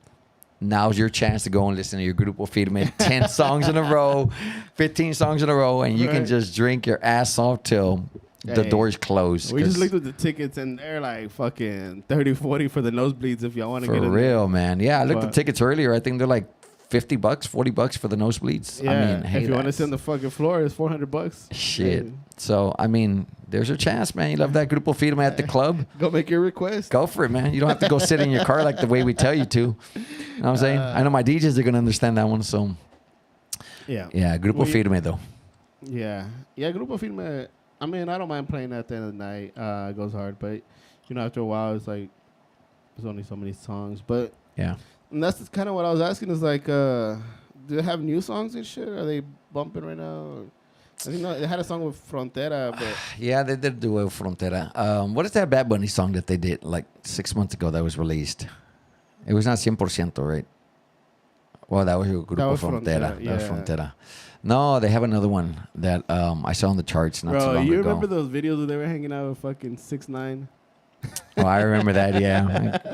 now's your chance to go and listen to your Grupo Firme 10 songs in a row, 15 songs in a row, and you can just drink your ass off till the doors close. We just looked at the tickets, and they're like fucking 30, 40 for the nosebleeds if y'all want to get in. For real, there. Man. Yeah, I looked at the tickets earlier. I think they're like $50, $40 for the nosebleeds. Yeah, I mean, hey, if you want to sit on the fucking floor, it's $400. Shit. Hey. So, I mean, there's your chance, man. You love that Grupo Firme at the club. Go make your request. Go for it, man. You don't have to go sit in your car like the way we tell you to. You know what I'm saying? I know my DJs are going to understand that one, so. Yeah. Yeah, Grupo Firme, though. Yeah. Yeah, Grupo Firme, I mean, I don't mind playing at the end of the night. It goes hard, but, you know, after a while, it's like, there's only so many songs. But, yeah. And that's kind of what I was asking is like, do they have new songs and shit? Are they bumping right now? I think they had a song with Frontera, but yeah, they did do it with Frontera. What is that Bad Bunny song that they did like 6 months ago that was released? It was not 100%, right? Well, that was your Grupo Frontera. Yeah. That was Frontera. No, they have another one that I saw on the charts not too long ago. Bro, you remember those videos where they were hanging out with fucking 6ix9ine? Oh, I remember that.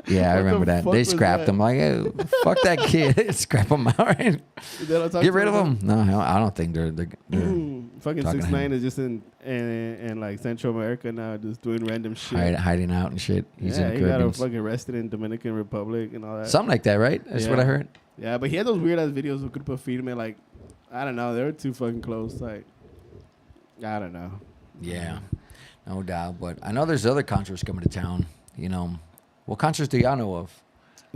Yeah, I remember that. They scrapped him. Like, hey, fuck that kid. Scrap him out. Right? Get rid of him. No, I don't think they're fucking 6ix9ine is just in like Central America now, just doing random shit, hiding out and shit. He got fucking arrested in Dominican Republic and all that. Something like that, right? That's what I heard. Yeah, but he had those weird ass videos with Grupo Firme. Like, I don't know, they were too fucking close. Like, I don't know. Yeah. No doubt, but I know there's other concerts coming to town. You know, what concerts do y'all know of?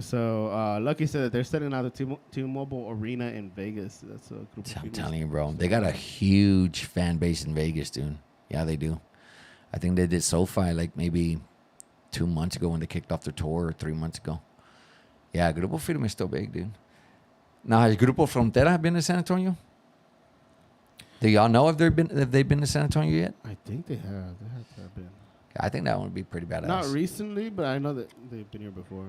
So Lucky said that they're setting out the T-Mobile Arena in Vegas. That's a group. I'm telling you, bro, they got a huge fan base in Vegas, dude. Yeah, they do. I think they did SoFi like maybe 2 months ago when they kicked off their tour, or 3 months ago. Yeah, Grupo Firme is still big, dude. Now, has Grupo Frontera been to San Antonio? Do y'all know if they've been to San Antonio yet? I think they have. They have to have been. I think that one would be pretty badass. Not recently, but I know that they've been here before.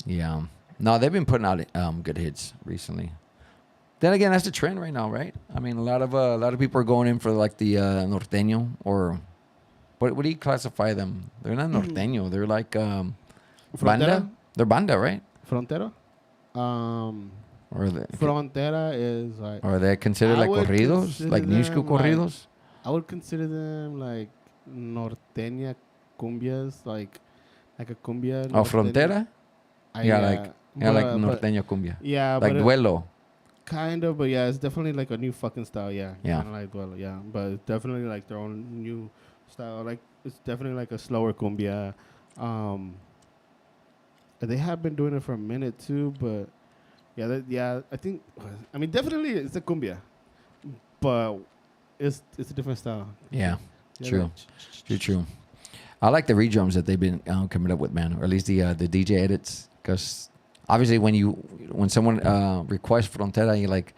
Yeah. No, they've been putting out good hits recently. Then again, that's the trend right now, right? I mean, a lot of people are going in for like the norteño, or what do you classify them? They're not norteño. They're like Banda? They're banda, right? Frontera. Or Frontera is like. are they considered like corridos, like new school corridos? I would consider them like norteña cumbias, like a cumbia. Oh, frontera. Like norteño cumbia. Yeah, like duelo. Kind of, but yeah, it's definitely like a new fucking style. Yeah, yeah, kind of like duelo. Yeah, but it's definitely like their own new style. Like it's definitely like a slower cumbia. They have been doing it for a minute too, but yeah, I think. I mean, definitely it's a cumbia, but it's a different style. Yeah, true. True. I like the redrums that they've been coming up with, man, or at least the DJ edits, because obviously when someone requests Frontera, you're like,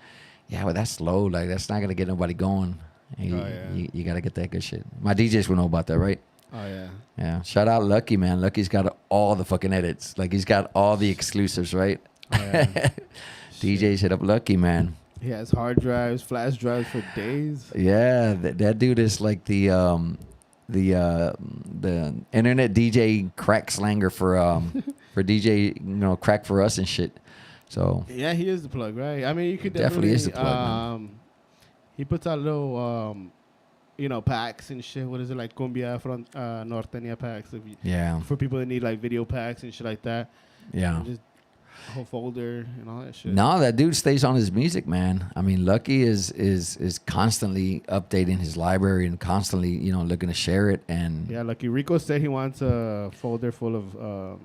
yeah, well that's slow, like that's not gonna get nobody going. You gotta get that good shit. My DJs will know about that, right? Oh yeah. Yeah. Shout out Lucky, man. Lucky's got all the fucking edits. Like he's got all the exclusives, right? Oh, yeah. DJs hit up Lucky, man. He has hard drives, flash drives for days. Yeah, that dude is like the internet DJ crack slanger for DJ, crack for us and shit. So yeah, he is the plug, right? I mean, you could definitely is the plug. He puts out little packs and shit. What is it, like cumbia from norteña packs? For people that need like video packs and shit like that. Yeah. Just a whole folder and all that shit. No, that dude stays on his music, man. I mean, Lucky is constantly updating his library and constantly, looking to share it. And yeah, Lucky Rico said he wants a folder full of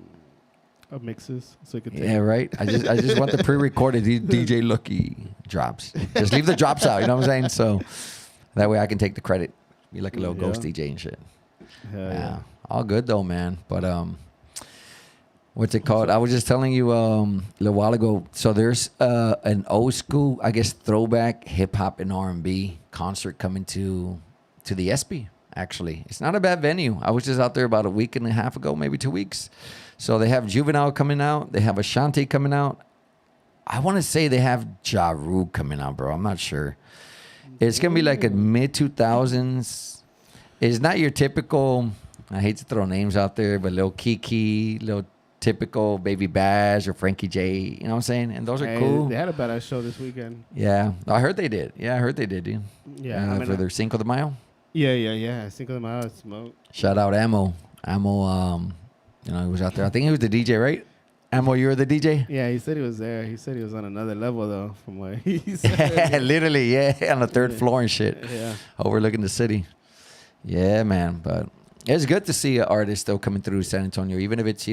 mixes so he could take. Yeah, right. I just want the pre-recorded DJ Lucky drops. Just leave the drops out. You know what I'm saying? So that way I can take the credit. Be like a little ghost DJ and shit. Yeah. All good though, man. But what's it called? I was just telling you a little while ago. So there's an old school, I guess, throwback hip hop and R&B concert coming to the SB. Actually, it's not a bad venue. I was just out there about a week and a half ago, maybe 2 weeks. So they have Juvenile coming out. They have Ashanti coming out. I want to say they have Ja Rule coming out, bro. I'm not sure. It's going to be like a mid-2000s. It's not your typical, I hate to throw names out there, but Lil Kiki, Lil typical Baby Bash or Frankie J. You know what I'm saying? And those are cool. They had a badass show this weekend. Yeah. I heard they did. Dude. Yeah. For their Cinco de Mayo. Yeah. Cinco de Mayo, smoke. Shout out Ammo. He was out there. I think he was the DJ, right? Ammo, you were the DJ? Yeah, he said he was there. He said he was on another level, though, from what he said. Literally, yeah, on the third floor and shit. Yeah. Overlooking the city. Yeah, man. But it's good to see artists still coming through San Antonio, even if it's,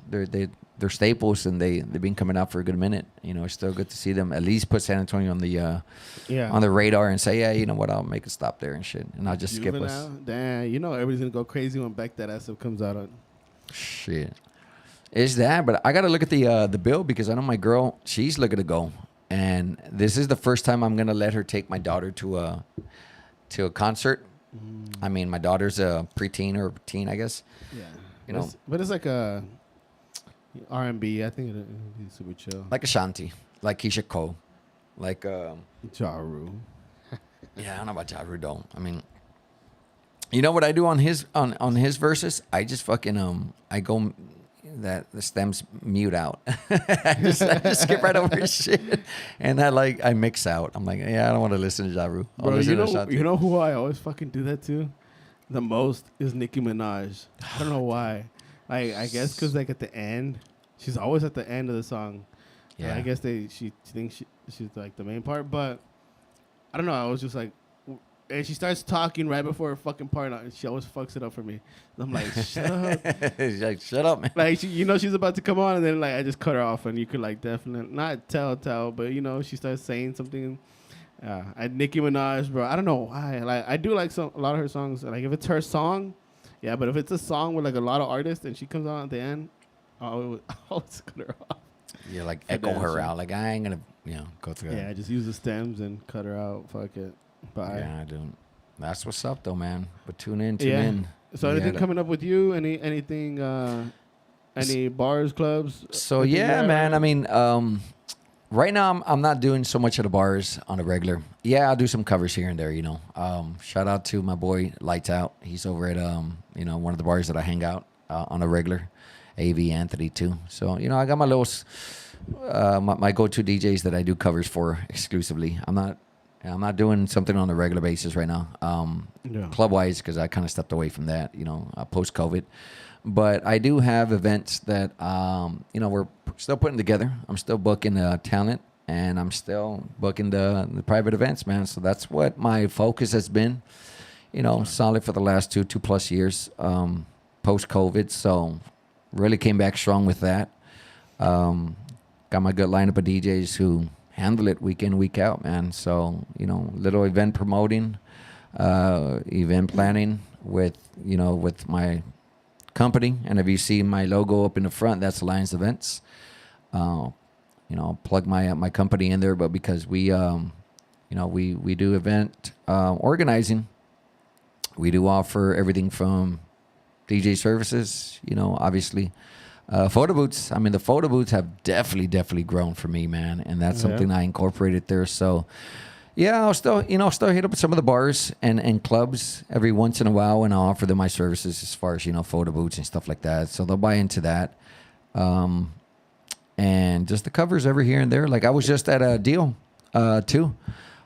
they're staples and they've been coming out for a good minute. It's still good to see them at least put San Antonio on the radar and say, yeah, you know what, I'll make a stop there and shit. And I'll just skip us. Damn, everybody's going to go crazy when Back That Ass Up comes out on. Shit. It's that, but I got to look at the bill because I know my girl, she's looking to go. And this is the first time I'm going to let her take my daughter to a concert. I mean, my daughter's a preteen or teen, I guess. Yeah. But it's like a R&B. I think it'd be super chill. Like Ashanti, like Keisha Cole, like Ja Rule. Yeah, I don't know about Ja Rule though. I mean, you know what I do on his verses? I just fucking I go the stems mute out. I just skip right over his shit, and I mix out. I'm like, yeah, I don't want to listen to Ja Rule. Bro, you know who I always fucking do that to the most is Nicki Minaj. I don't know why. I guess because at the end, she's always at the end of the song. Yeah. I guess she thinks she's like the main part, but I don't know. I was just like. And she starts talking right before her fucking part, and she always fucks it up for me. And I'm like, shut up. She's like, shut up, man. Like, she's about to come on, and then, I just cut her off, and you could, definitely, not tell, but, she starts saying something. Nicki Minaj, bro, I don't know why. I do like a lot of her songs. If it's her song, yeah, but if it's a song with, a lot of artists, and she comes on at the end, I'll always cut her off. Yeah, echo her out. I ain't going to, go through Yeah, just use the stems and cut her out. Fuck it. Bye. Yeah, I do. That's what's up, though, man. But tune in. So anything coming up with you? Anything? Any bars, clubs? So yeah, man. I mean, right now I'm not doing so much at the bars on a regular. Yeah, I'll do some covers here and there. Shout out to my boy Lights Out. He's over at one of the bars that I hang out on a regular. AV Anthony too. So I got my little my go-to DJs that I do covers for exclusively. I'm not doing something on a regular basis right now, club-wise, because I kind of stepped away from that, post-COVID. But I do have events that, we're still putting together. I'm still booking talent, and I'm still booking the private events, man. So that's what my focus has been, solid for the last 2+ years, post-COVID. So really came back strong with that. Got my good lineup of DJs who handle it week in, week out, man. So, little event promoting, event planning with my company. And if you see my logo up in the front, that's Alliance Events. Plug my company in there, but because we do event organizing, we do offer everything from DJ services, obviously. Photo booths. I mean, the photo booths have definitely grown for me, man, and that's something I incorporated there. So, yeah, I'll still hit up some of the bars and clubs every once in a while, and I'll offer them my services as far as photo booths and stuff like that. So they'll buy into that, and just the covers every here and there. Like I was just at a deal, too,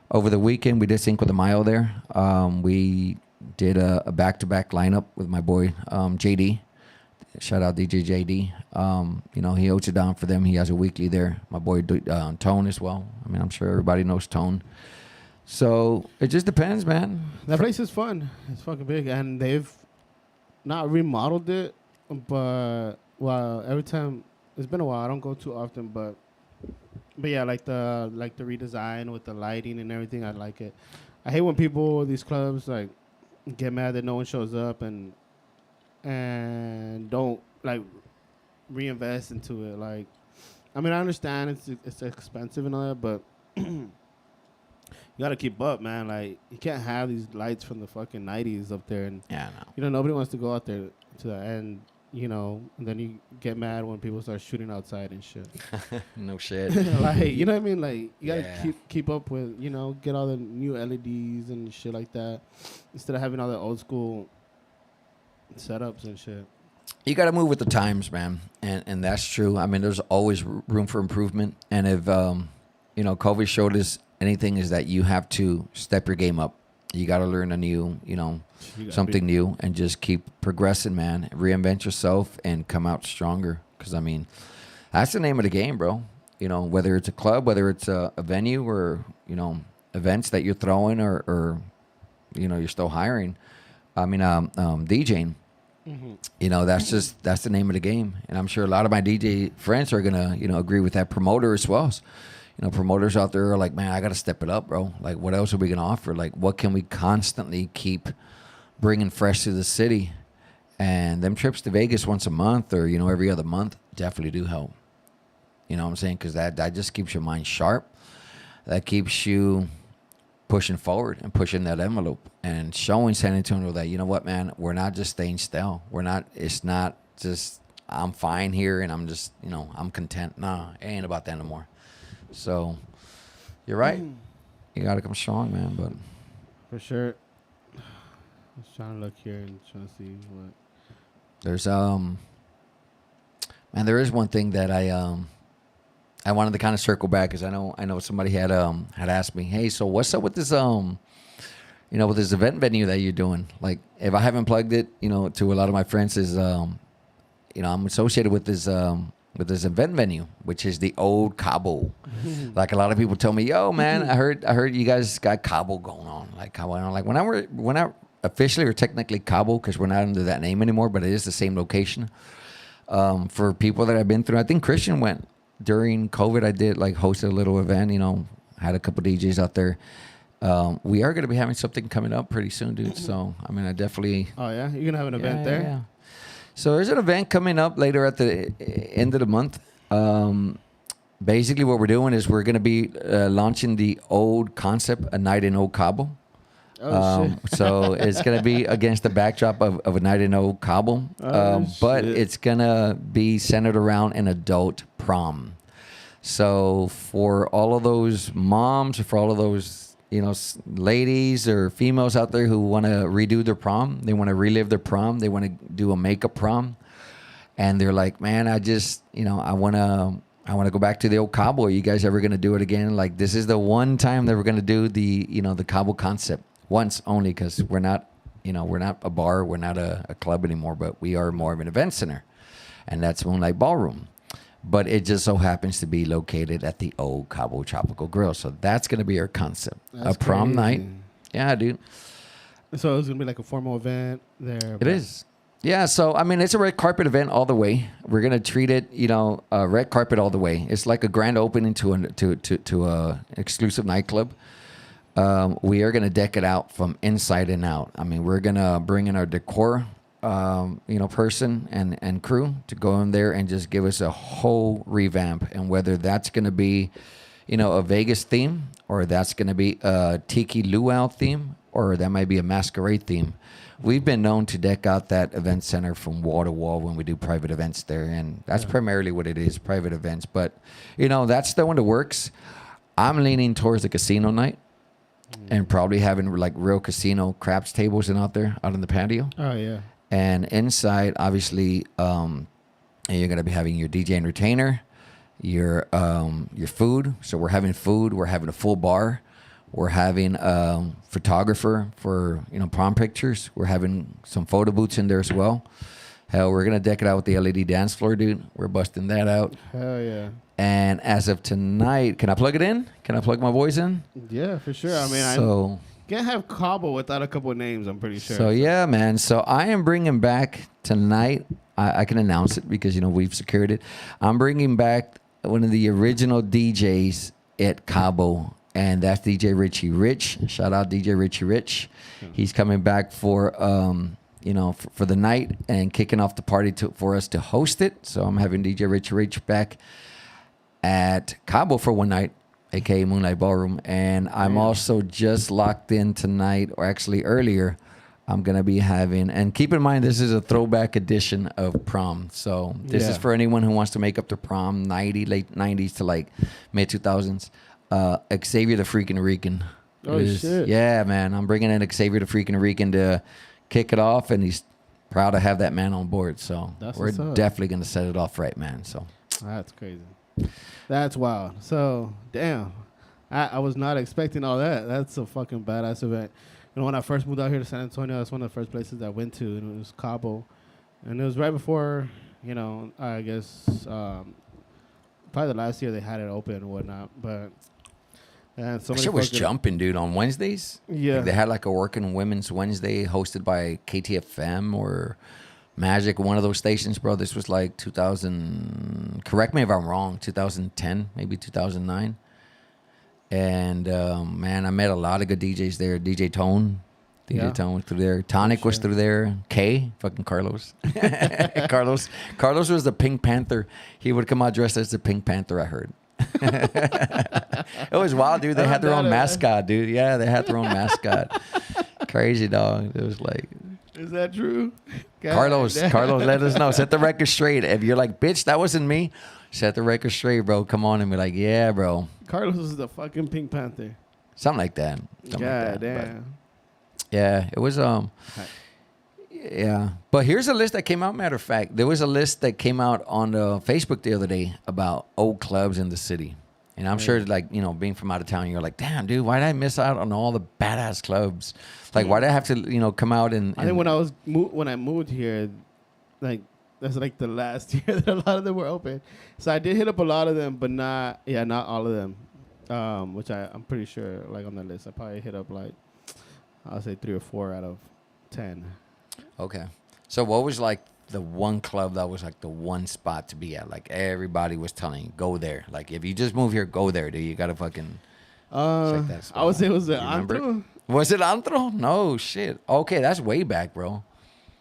over the weekend. We did Cinco de Mayo there. We did a back-to-back lineup with my boy JD. Shout out DJ JD. He holds it down for them. He has a weekly there. My boy Tone as well. I mean, I'm sure everybody knows Tone. So it just depends, man. That place is fun. It's fucking big, and they've not remodeled it, but every time it's been a while. I don't go too often, but yeah, like the redesign with the lighting and everything. I like it. I hate when these clubs like get mad that no one shows up and don't like reinvest into it. Like, I mean, I understand it's expensive and all that, but you gotta keep up, man. Like, you can't have these lights from the fucking 90s up there, and no. Nobody wants to go out there to that, and and then you get mad when people start shooting outside and shit. No shit. Like, you know what I mean? Like, you gotta keep up with, get all the new LEDs and shit like that, instead of having all the old school setups and shit. You got to move with the times, man, and that's true. I mean, there's always room for improvement, and if COVID showed us anything, is that you have to step your game up. You got to learn a new, something new, and just keep progressing, man. Reinvent yourself and come out stronger. Because I mean, that's the name of the game, bro. Whether it's a club, whether it's a venue, or events that you're throwing, or you're still hiring. I mean, DJing. Mm-hmm. That's the name of the game, and I'm sure a lot of my DJ friends are gonna agree with that. Promoter as well. Promoters out there are like, man, I gotta step it up, bro. Like, what else are we gonna offer? Like, what can we constantly keep bringing fresh to the city? And them trips to Vegas once a month or every other month definitely do help. You know what I'm saying? Because that just keeps your mind sharp. That keeps you pushing forward and pushing that envelope and showing San Antonio that, you know what, man, we're not just staying still. It's not just, I'm fine here and I'm just, I'm content. Nah, it ain't about that no more. So you're right. You got to come strong, man. But for sure. I was trying to look here and trying to see what. There's, man, there is one thing that I wanted to kind of circle back, because I know somebody had asked me, hey, so what's up with this with this event venue that you're doing? Like, if I haven't plugged it, to a lot of my friends, is I'm associated with this event venue, which is the old Cabo. Like, a lot of people tell me, yo, man, I heard you guys got Cabo going on. Like, Cabo, like when I officially or technically Cabo, because we're not under that name anymore, but it is the same location. For people that I've been through, I think Christian went. During COVID, I did hosted a little event, had a couple DJs out there. We are going to be having something coming up pretty soon, dude. So, I mean, I definitely... Oh, yeah? You're going to have an event there? Yeah. So there's an event coming up later at the end of the month. Basically, what we're doing is we're going to be launching the old concept, A Night in Old Cabo. So it's going to be against the backdrop of a night in Old Cabo. But it's going to be centered around an adult prom. So for all of those moms, or for all of those, ladies or females out there who want to redo their prom, they want to relive their prom, they want to do a makeup prom. and they're like, man, I just, I want to go back to the old Cabo. Are you guys ever going to do it again? Like, this is the one time that we're going to do the Cabo concept once only, because we're not a bar. We're not a club anymore, but we are more of an event center. And that's Moonlight Ballroom. But it just so happens to be located at the old Cabo Tropical Grill. So that's going to be our concept. That's a prom crazy. night. Yeah, dude. So it's going to be like a formal event there. It is. Yeah, so, I mean, it's a red carpet event all the way. We're going to treat it, red carpet all the way. It's like a grand opening to a exclusive nightclub. We are going to deck it out from inside and out. I mean, we're going to bring in our decor person and crew to go in there and just give us a whole revamp. And whether that's going to be, a Vegas theme, or that's going to be a Tiki Luau theme, or that might be a masquerade theme. We've been known to deck out that event center from wall to wall when we do private events there. And that's primarily what it is, private events. But, that's the one that works. I'm leaning towards the casino night. And probably having like real casino craps tables out in the patio. Oh, yeah. And inside, obviously, you're going to be having your DJ and retainer, your food. So we're having food. We're having a full bar. We're having a photographer for, prom pictures. We're having some photo booths in there as well. Hell, we're going to deck it out with the LED dance floor, dude. We're busting that out. Hell, yeah. And as of tonight, can I plug it in? Can I plug my voice in? Yeah, for sure. I mean, I can't have Cabo without a couple of names, I'm pretty sure. So, yeah, man. So, I am bringing back tonight. I can announce it because, we've secured it. I'm bringing back one of the original DJs at Cabo, and that's DJ Richie Rich. Shout out DJ Richie Rich. He's coming back for, for the night and kicking off the party for us to host it. So, I'm having DJ Richie Rich back at Cabo for one night, aka Moonlight Ballroom. And I'm also just locked in tonight, or actually earlier, I'm going to be having, and keep in mind, this is a throwback edition of prom. So this is for anyone who wants to make up to prom, late 90s to like mid 2000s. Xavier the Freaking Rican. Oh, shit. Yeah, man. I'm bringing in Xavier the Freaking Rican to kick it off, and he's proud to have that man on board. So we're definitely going to set it off right, man. So that's crazy. That's wild. So, damn. I was not expecting all that. That's a fucking badass event. When I first moved out here to San Antonio, that's one of the first places I went to, and it was Cabo. And it was right before, I guess, probably the last year they had it open and whatnot. But, and so shit was jumping, dude, on Wednesdays. Yeah. Like they had like a Working Women's Wednesday hosted by KTFM or Magic, one of those stations, bro. This was like 2000, correct me if I'm wrong, 2010, maybe 2009. And, man, I met a lot of good DJs there. DJ Tone was through there. Tonic was through there. Fucking Carlos. Carlos was the Pink Panther. He would come out dressed as the Pink Panther, I heard. It was wild, dude. They had their own mascot, dude. Yeah, they had their own mascot. Crazy, dog. It was like... Is that true? Carlos, let us know. Set the record straight. If you're like, bitch, that wasn't me, set the record straight, bro. Come on and be like, yeah, bro. Carlos was the fucking Pink Panther. Something like that. Damn. But yeah, it was yeah. But here's a list that came out. Matter of fact, there was a list that came out on Facebook the other day about old clubs in the city. And I'm sure, like, being from out of town, you're like, damn, dude, why did I miss out on all the badass clubs? Like, why did I have to, come out and... I think when I moved here, like, that's like the last year that a lot of them were open. So I did hit up a lot of them, but not all of them, which I'm pretty sure, like, on the list, I probably hit up, like, I'll say 3 or 4 out of 10. Okay. So what was, like, the one club that was like the one spot to be at? Like everybody was telling you, go there. Like if you just move here, go there, dude. You gotta fucking check that spot. I would say it was the Antro. Was it Antro? No shit. Okay, that's way back, bro.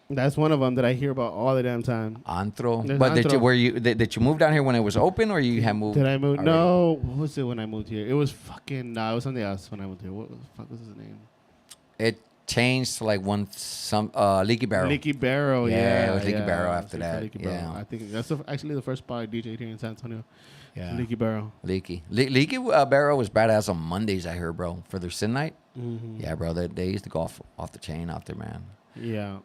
That's one of them that I hear about all the damn time. Antro. But did you move down here when it was open, or you had moved? Did I move? Already? No. What was it when I moved here? It was fucking. No, it was something else when I moved here. What the fuck was his name? It changed to like Leaky Barrel. Leaky Barrel, yeah. It was Leaky Barrel after that. Yeah. I think that's actually the first spot I DJ'd here in San Antonio. Yeah. Leaky Barrel. Leaky Barrel was badass on Mondays, I heard, bro. For their sin night. Mm-hmm. Yeah, bro. They used to go off the chain out there, man. Yeah.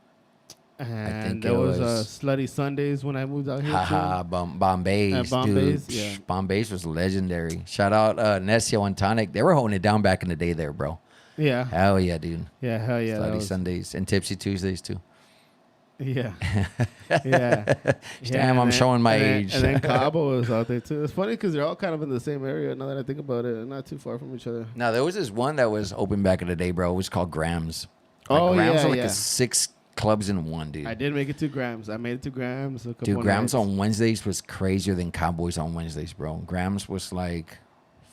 And there was Slutty Sundays when I moved out here. Haha, Bombay's, Bombay's, dude. yeah. Bombay's was legendary. Shout out Necio and Tonic. They were holding it down back in the day there, bro. Yeah. Hell yeah, dude. Yeah, hell yeah. Slutty Sundays and Tipsy Tuesdays too. Yeah. Yeah. Damn, I'm showing my age. And then Cabo was out there too. It's funny because they're all kind of in the same area now that I think about it. They're not too far from each other. Now, there was this one that was open back in the day, bro. It was called Grams. Grams was like a 6 clubs in one, dude. I did make it to Grams. I made it to Grams a couple Dude, Grams nights. on Wednesdays was crazier than Cowboys on Wednesdays, bro. Grams was like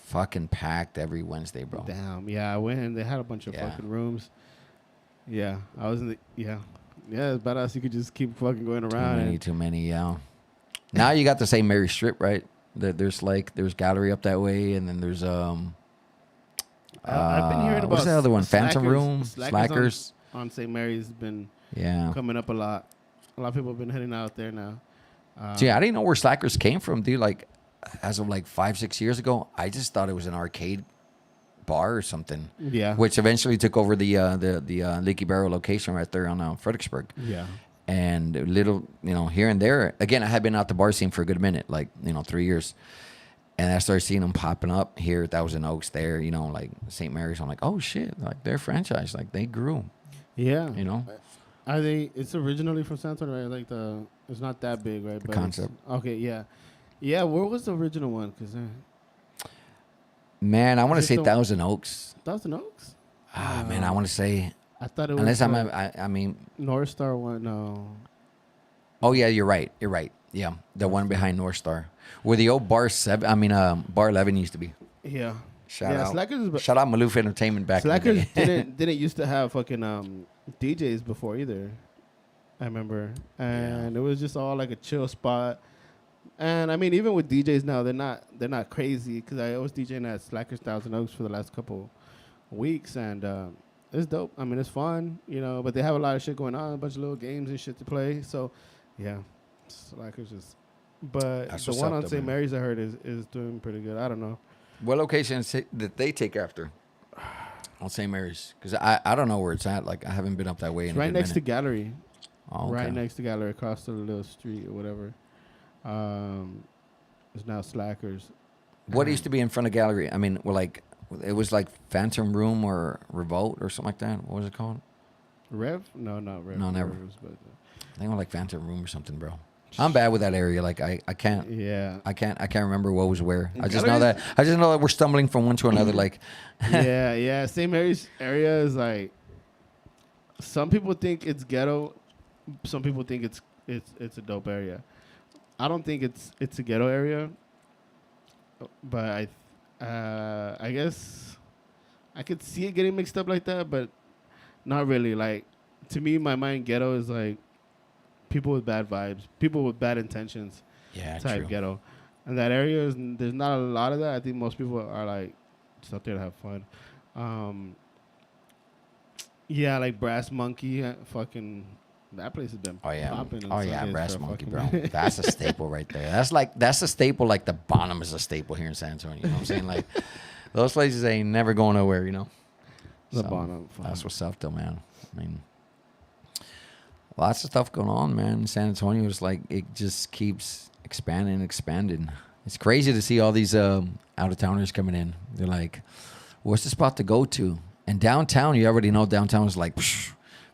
fucking packed every Wednesday, bro. Damn. Yeah, I went and they had a bunch of fucking rooms. Yeah, I was in the Yeah, it's badass. You could just keep fucking going around. Too many, yeah. Now you got the St. Mary Strip, right? There's Gallery up that way, and then there's I've been hearing about what's the other one? Phantom Room, Slackers on St. Mary's been Yeah. coming up a lot. A lot of people have been heading out there now. Gee, I didn't know where Slackers came from, dude. Like, as of like 5-6 years ago, I just thought it was an arcade bar or something. Yeah. Which eventually took over the Leaky Barrel location right there on Fredericksburg. Yeah. And little, here and there. Again, I had been out the bar scene for a good minute, like 3 years. And I started seeing them popping up here. That was in Oaks there, like St. Mary's. I'm like, oh shit, like they're franchise, like they grew. Yeah. Are they? It's originally from San Antonio, right? Like it's not that big, right? The concept. Okay, yeah, yeah. Where was the original one? Because man, I want to say Thousand Oaks. Thousand Oaks. Man, I want to say. I thought it was. Unless I mean. North Star one, no. Oh yeah, you're right. Yeah, the one behind North Star, where the old Bar 11 used to be. Yeah. Shout out Slackers. Shout out Maloof Entertainment back. Slackers in the day. didn't used to have fucking DJs before either. I remember, and it was just all like a chill spot. And I mean, even with DJs now, they're not crazy because I was DJing at Slackers Thousand Oaks for the last couple weeks, and it's dope. I mean, it's fun, but they have a lot of shit going on, a bunch of little games and shit to play. So, yeah, Slackers just. But That's the one on St. Mary's I heard is doing pretty good. I don't know. What location did they take after on St. Mary's? Because I don't know where it's at. Like I haven't been up that way. It's right next to Gallery. Oh, okay. Right next to Gallery, across the little street or whatever. It's now Slackers. What used to be in front of Gallery? I mean, it was like Phantom Room or Revolt or something like that. What was it called? Rev? No, not Rev. No, never. Revs, but, I think it was like Phantom Room or something, bro. I'm bad with that area. Like I can't. Yeah. I can't remember what was where. I just know that we're stumbling from one to another. Like. yeah. St. Mary's area is like. Some people think it's ghetto. Some people think it's a dope area. I don't think it's a ghetto area. But I guess I could see it getting mixed up like that, but not really. Like to me, my mind ghetto is like. People with bad vibes, people with bad intentions, type true. Ghetto, and that area there's not a lot of that. I think most people are like just out there to have fun. Like Brass Monkey, fucking that place has been popping. Brass Monkey, bro. That's a staple right there. That's a staple. Like the bottom is a staple here in San Antonio. You know what I'm saying? Like those places ain't never going nowhere. The bottom. That's what's up, though, man. I mean. Lots of stuff going on, man. San Antonio is like, it just keeps expanding. It's crazy to see all these out-of-towners coming in. They're like, what's the spot to go to? And downtown, you already know downtown is like,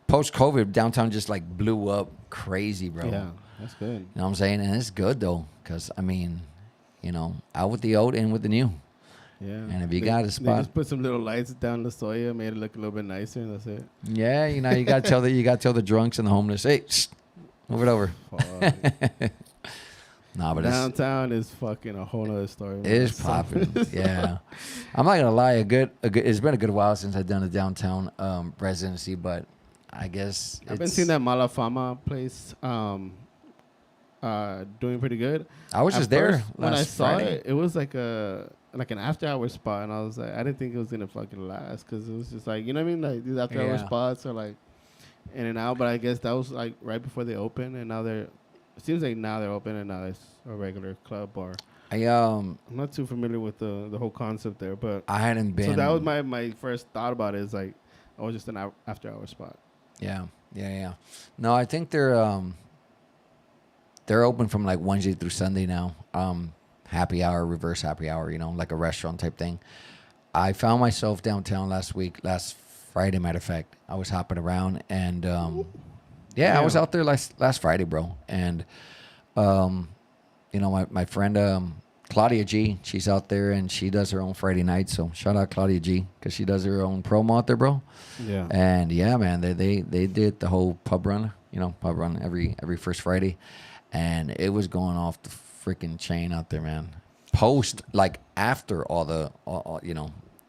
post-COVID, downtown just like blew up crazy, bro. Yeah, that's good. You know what I'm saying? And it's good, though, because, I mean, out with the old, in with the new. Yeah. And if you got a spot. They just put some little lights down La Soya, made it look a little bit nicer, and that's it. Yeah, you got to tell the drunks and the homeless, hey, move it over. Nah, but downtown is fucking a whole other story. It is popping. Yeah. I'm not gonna lie, it's been a good while since I've done a downtown residency, but I guess I've been seeing that Mala Fama place doing pretty good. I was just there when I saw Friday. it. It was like an after-hour spot, and I was like, I didn't think it was gonna fucking last because it was just like, you know what I mean? Like these after-hour spots are like in and out, but I guess that was like right before they opened, and now it seems like now they're open, and now it's a regular club bar. I'm not too familiar with the whole concept there, but I hadn't been. So that was my first thought about it. Is like, oh, just an after-hour spot. Yeah. Yeah. Yeah. No, I think they're open from like Wednesday through Sunday now. Happy hour, reverse happy hour, like a restaurant type thing. I found myself downtown last Friday, matter of fact. I was hopping around and I was Damn. out there last Friday, bro. And my friend Claudia G, she's out there and she does her own Friday night. So shout out Claudia G because she does her own promo out there, bro. Yeah. And yeah, man, they did the whole pub run, every first Friday, and it was going off the freaking chain out there, man. After the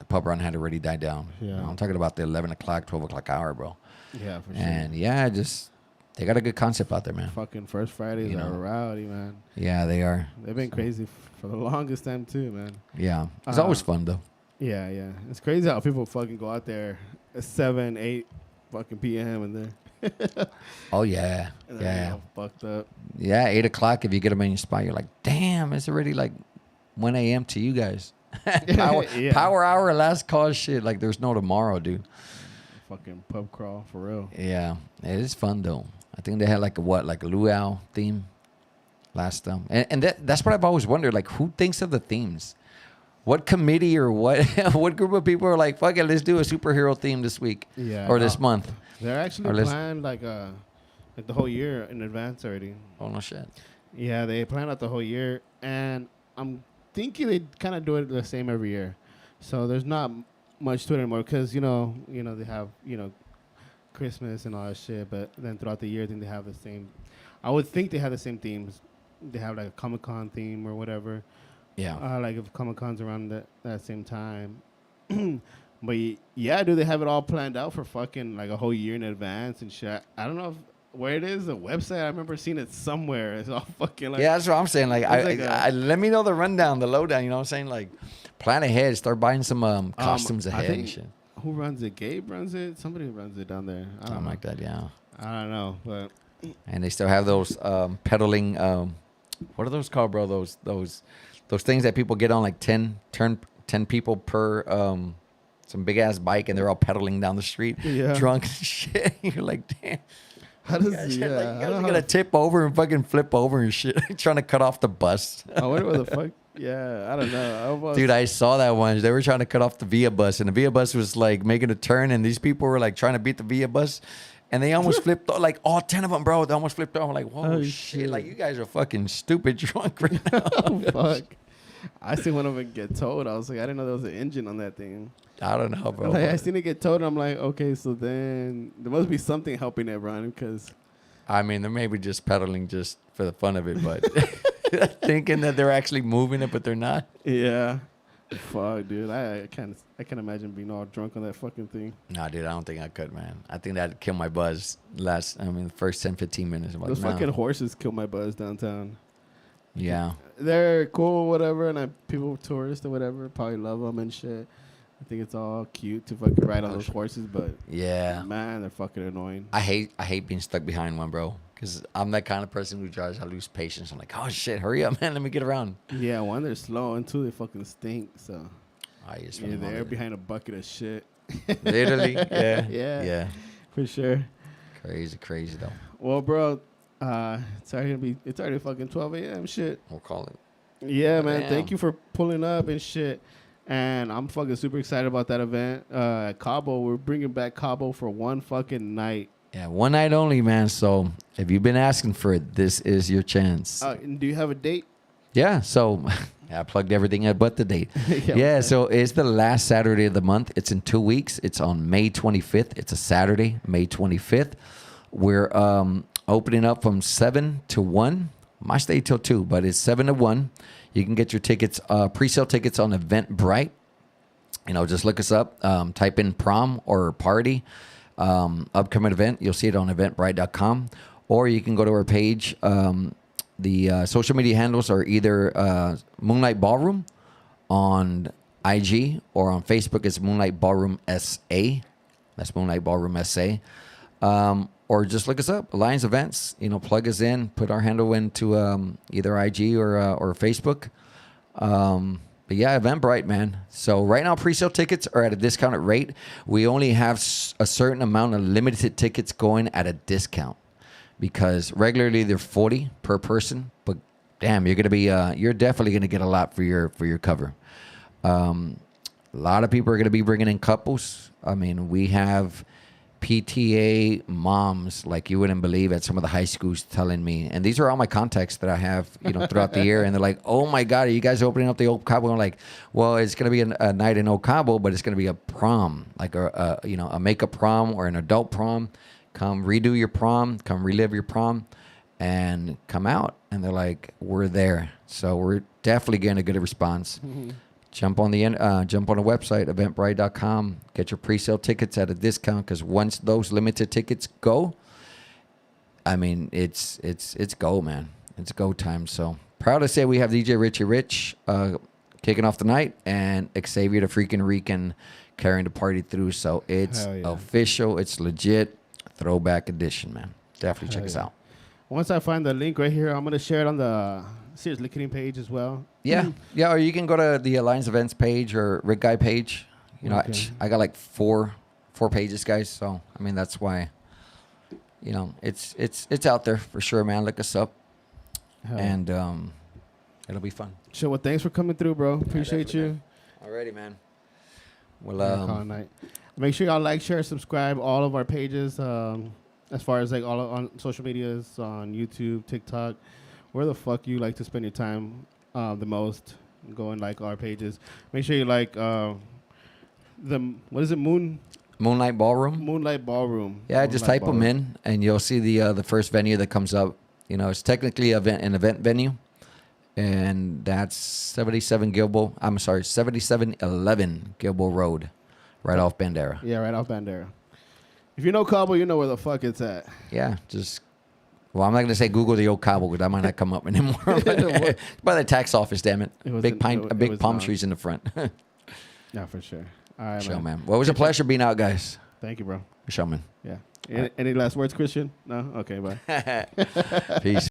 pub run had already died down. Yeah. I'm talking about the 11 o'clock, 12 o'clock hour, bro. Yeah, for sure. And yeah, they got a good concept out there, man. Fucking first Fridays are rowdy, man. Yeah, they are. They've been crazy for the longest time too, man. Yeah, it's always fun though. Yeah, yeah. It's crazy how people fucking go out there at 7, 8 fucking p.m. and they're Oh yeah, and they're all fucked up. Yeah, 8 o'clock. If you get them in your spot, you're like, damn, it's already like 1 a.m. to you guys. Power hour, last call shit. Like there's no tomorrow, dude. Fucking pub crawl for real. Yeah, it is fun though. I think they had like a luau theme last and that's what I've always wondered. Like, who thinks of the themes? What committee or what what group of people are like, fuck it, let's do a superhero theme this week or this month? They're actually planned like the whole year in advance already. Oh no shit. Yeah, they plan out the whole year, and I'm thinking they kind of do it the same every year. So there's not much to it anymore because they have Christmas and all that shit, but then throughout the year, I think they have the same. I would think they have the same themes. They have like a Comic-Con theme or whatever. Yeah. Like if Comic-Con's around that same time. But yeah, dude, they have it all planned out for fucking like a whole year in advance and shit. I don't know where it is, a website. I remember seeing it somewhere. It's all fucking like. Yeah, that's what I'm saying. Like, let me know the rundown, the lowdown. You know what I'm saying? Like, plan ahead. Start buying some costumes ahead and shit. Who runs it? Gabe runs it. Somebody runs it down there. I don't Something know. like that. Yeah. I don't know, but. And they still have those pedaling. What are those called, bro? Those things that people get on, like 10 people per some big ass bike, and they're all pedaling down the street, drunk and shit. You're like, damn. How does you guys are gonna tip over and fucking flip over and shit, trying to cut off the bus. I wonder what the fuck. Yeah, I don't know. Dude, I saw that one. They were trying to cut off the Via bus, and the Via bus was like making a turn, and these people were like trying to beat the Via bus, and they almost flipped. Like all 10 of them, bro. They almost flipped off. I'm like, whoa, shit! Like you guys are fucking stupid drunk right now. Oh, fuck. I seen one of them get towed. I was like, I didn't know there was an engine on that thing. I don't know, bro. Like, I seen it get towed, and I'm like, okay, so then there must be something helping it run, because. I mean, they're maybe just pedaling just for the fun of it, but thinking that they're actually moving it, but they're not. Yeah. Fuck, dude. I can't imagine being all drunk on that fucking thing. Nah, dude, I don't think I could, man. I think that'd kill my buzz the first 10, 15 minutes. Those fucking horses kill my buzz downtown. Yeah. They're cool, whatever, and people, tourists or whatever, probably love them and shit. I think it's all cute to fucking ride on those horses, but yeah, man, they're fucking annoying. I hate being stuck behind one, bro, because I'm that kind of person who drives. I lose patience. I'm like, oh shit, hurry up, man, let me get around. Yeah, one, they're slow, and two, they fucking stink. So you're there behind a bucket of shit. Literally, yeah, yeah, for sure. Crazy though. Well, bro, it's already fucking 12 a.m. Shit. We'll call it. Yeah, man. Damn. Thank you for pulling up and shit. And I'm fucking super excited about that event at Cabo. We're bringing back Cabo for one fucking night. Yeah, one night only, man. So if you've been asking for it, this is your chance. And do you have a date? Yeah, so I plugged everything in but the date. Yeah, so it's the last Saturday of the month. It's in 2 weeks. It's on May 25th. It's a Saturday, May 25th. We're opening up from 7 to 1. Might stay till 2, but it's 7 to 1. You can get your tickets, pre-sale tickets on Eventbrite. Just look us up. Type in prom or party, upcoming event. You'll see it on eventbrite.com. Or you can go to our page. The social media handles are either Moonlight Ballroom on IG, or on Facebook it's Moonlight Ballroom SA. That's Moonlight Ballroom SA. Or just look us up, Alliance Events. Plug us in, put our handle into either IG or Facebook. But yeah, Eventbrite, man. So right now, pre-sale tickets are at a discounted rate. We only have a certain amount of limited tickets going at a discount because regularly they're $40 per person. But damn, you're definitely gonna get a lot for your cover. A lot of people are gonna be bringing in couples. I mean, we have PTA moms like you wouldn't believe at some of the high schools telling me, and these are all my contacts that I have, throughout the year, and they're like, "Oh my God, are you guys opening up the Old Cabo?" I'm like, "Well, it's gonna be a night in Old Cabo, but it's gonna be a prom, like a makeup prom or an adult prom. Come redo your prom, come relive your prom, and come out." And they're like, "We're there," so we're definitely getting a good response. Mm-hmm. Jump on the website, eventbrite.com. Get your pre-sale tickets at a discount because once those limited tickets go, I mean, it's go, man. It's go time. So proud to say we have DJ Richie Rich kicking off the night and Xavier the freaking Rican carrying the party through. So it's official. It's legit. Throwback edition, man. Definitely check us out. Once I find the link right here, I'm going to share it on the Serious Licketing page as well. Yeah. Yeah, or you can go to the Alliance Events page or Rick Guy page. Okay. I got like four pages, guys. So, I mean, that's why, it's out there for sure, man. Look us up. And it'll be fun. Sure. Well, thanks for coming through, bro. Appreciate you. Man. Alrighty, man. Well, make sure y'all like, share, subscribe all of our pages. As far as like all on social medias, on YouTube, TikTok, where the fuck you like to spend your time the most, go and like our pages. Make sure you like what is it, Moonlight Ballroom? Moonlight Ballroom. Yeah, just type them in and you'll see the first venue that comes up. It's technically an event venue, and that's 7711 Gilbo Road, right off Bandera. Yeah, right off Bandera. If you know Cabo, you know where the fuck it's at. Yeah, I'm not going to say Google the Old Cabo because that might not come up anymore. By the tax office, damn it. Big palm trees in the front. Yeah, for sure. All right, show, man. Well, it was a pleasure being out, guys. Thank you, bro. Show, man. Yeah. Any last words, Christian? No? Okay, bye. Peace.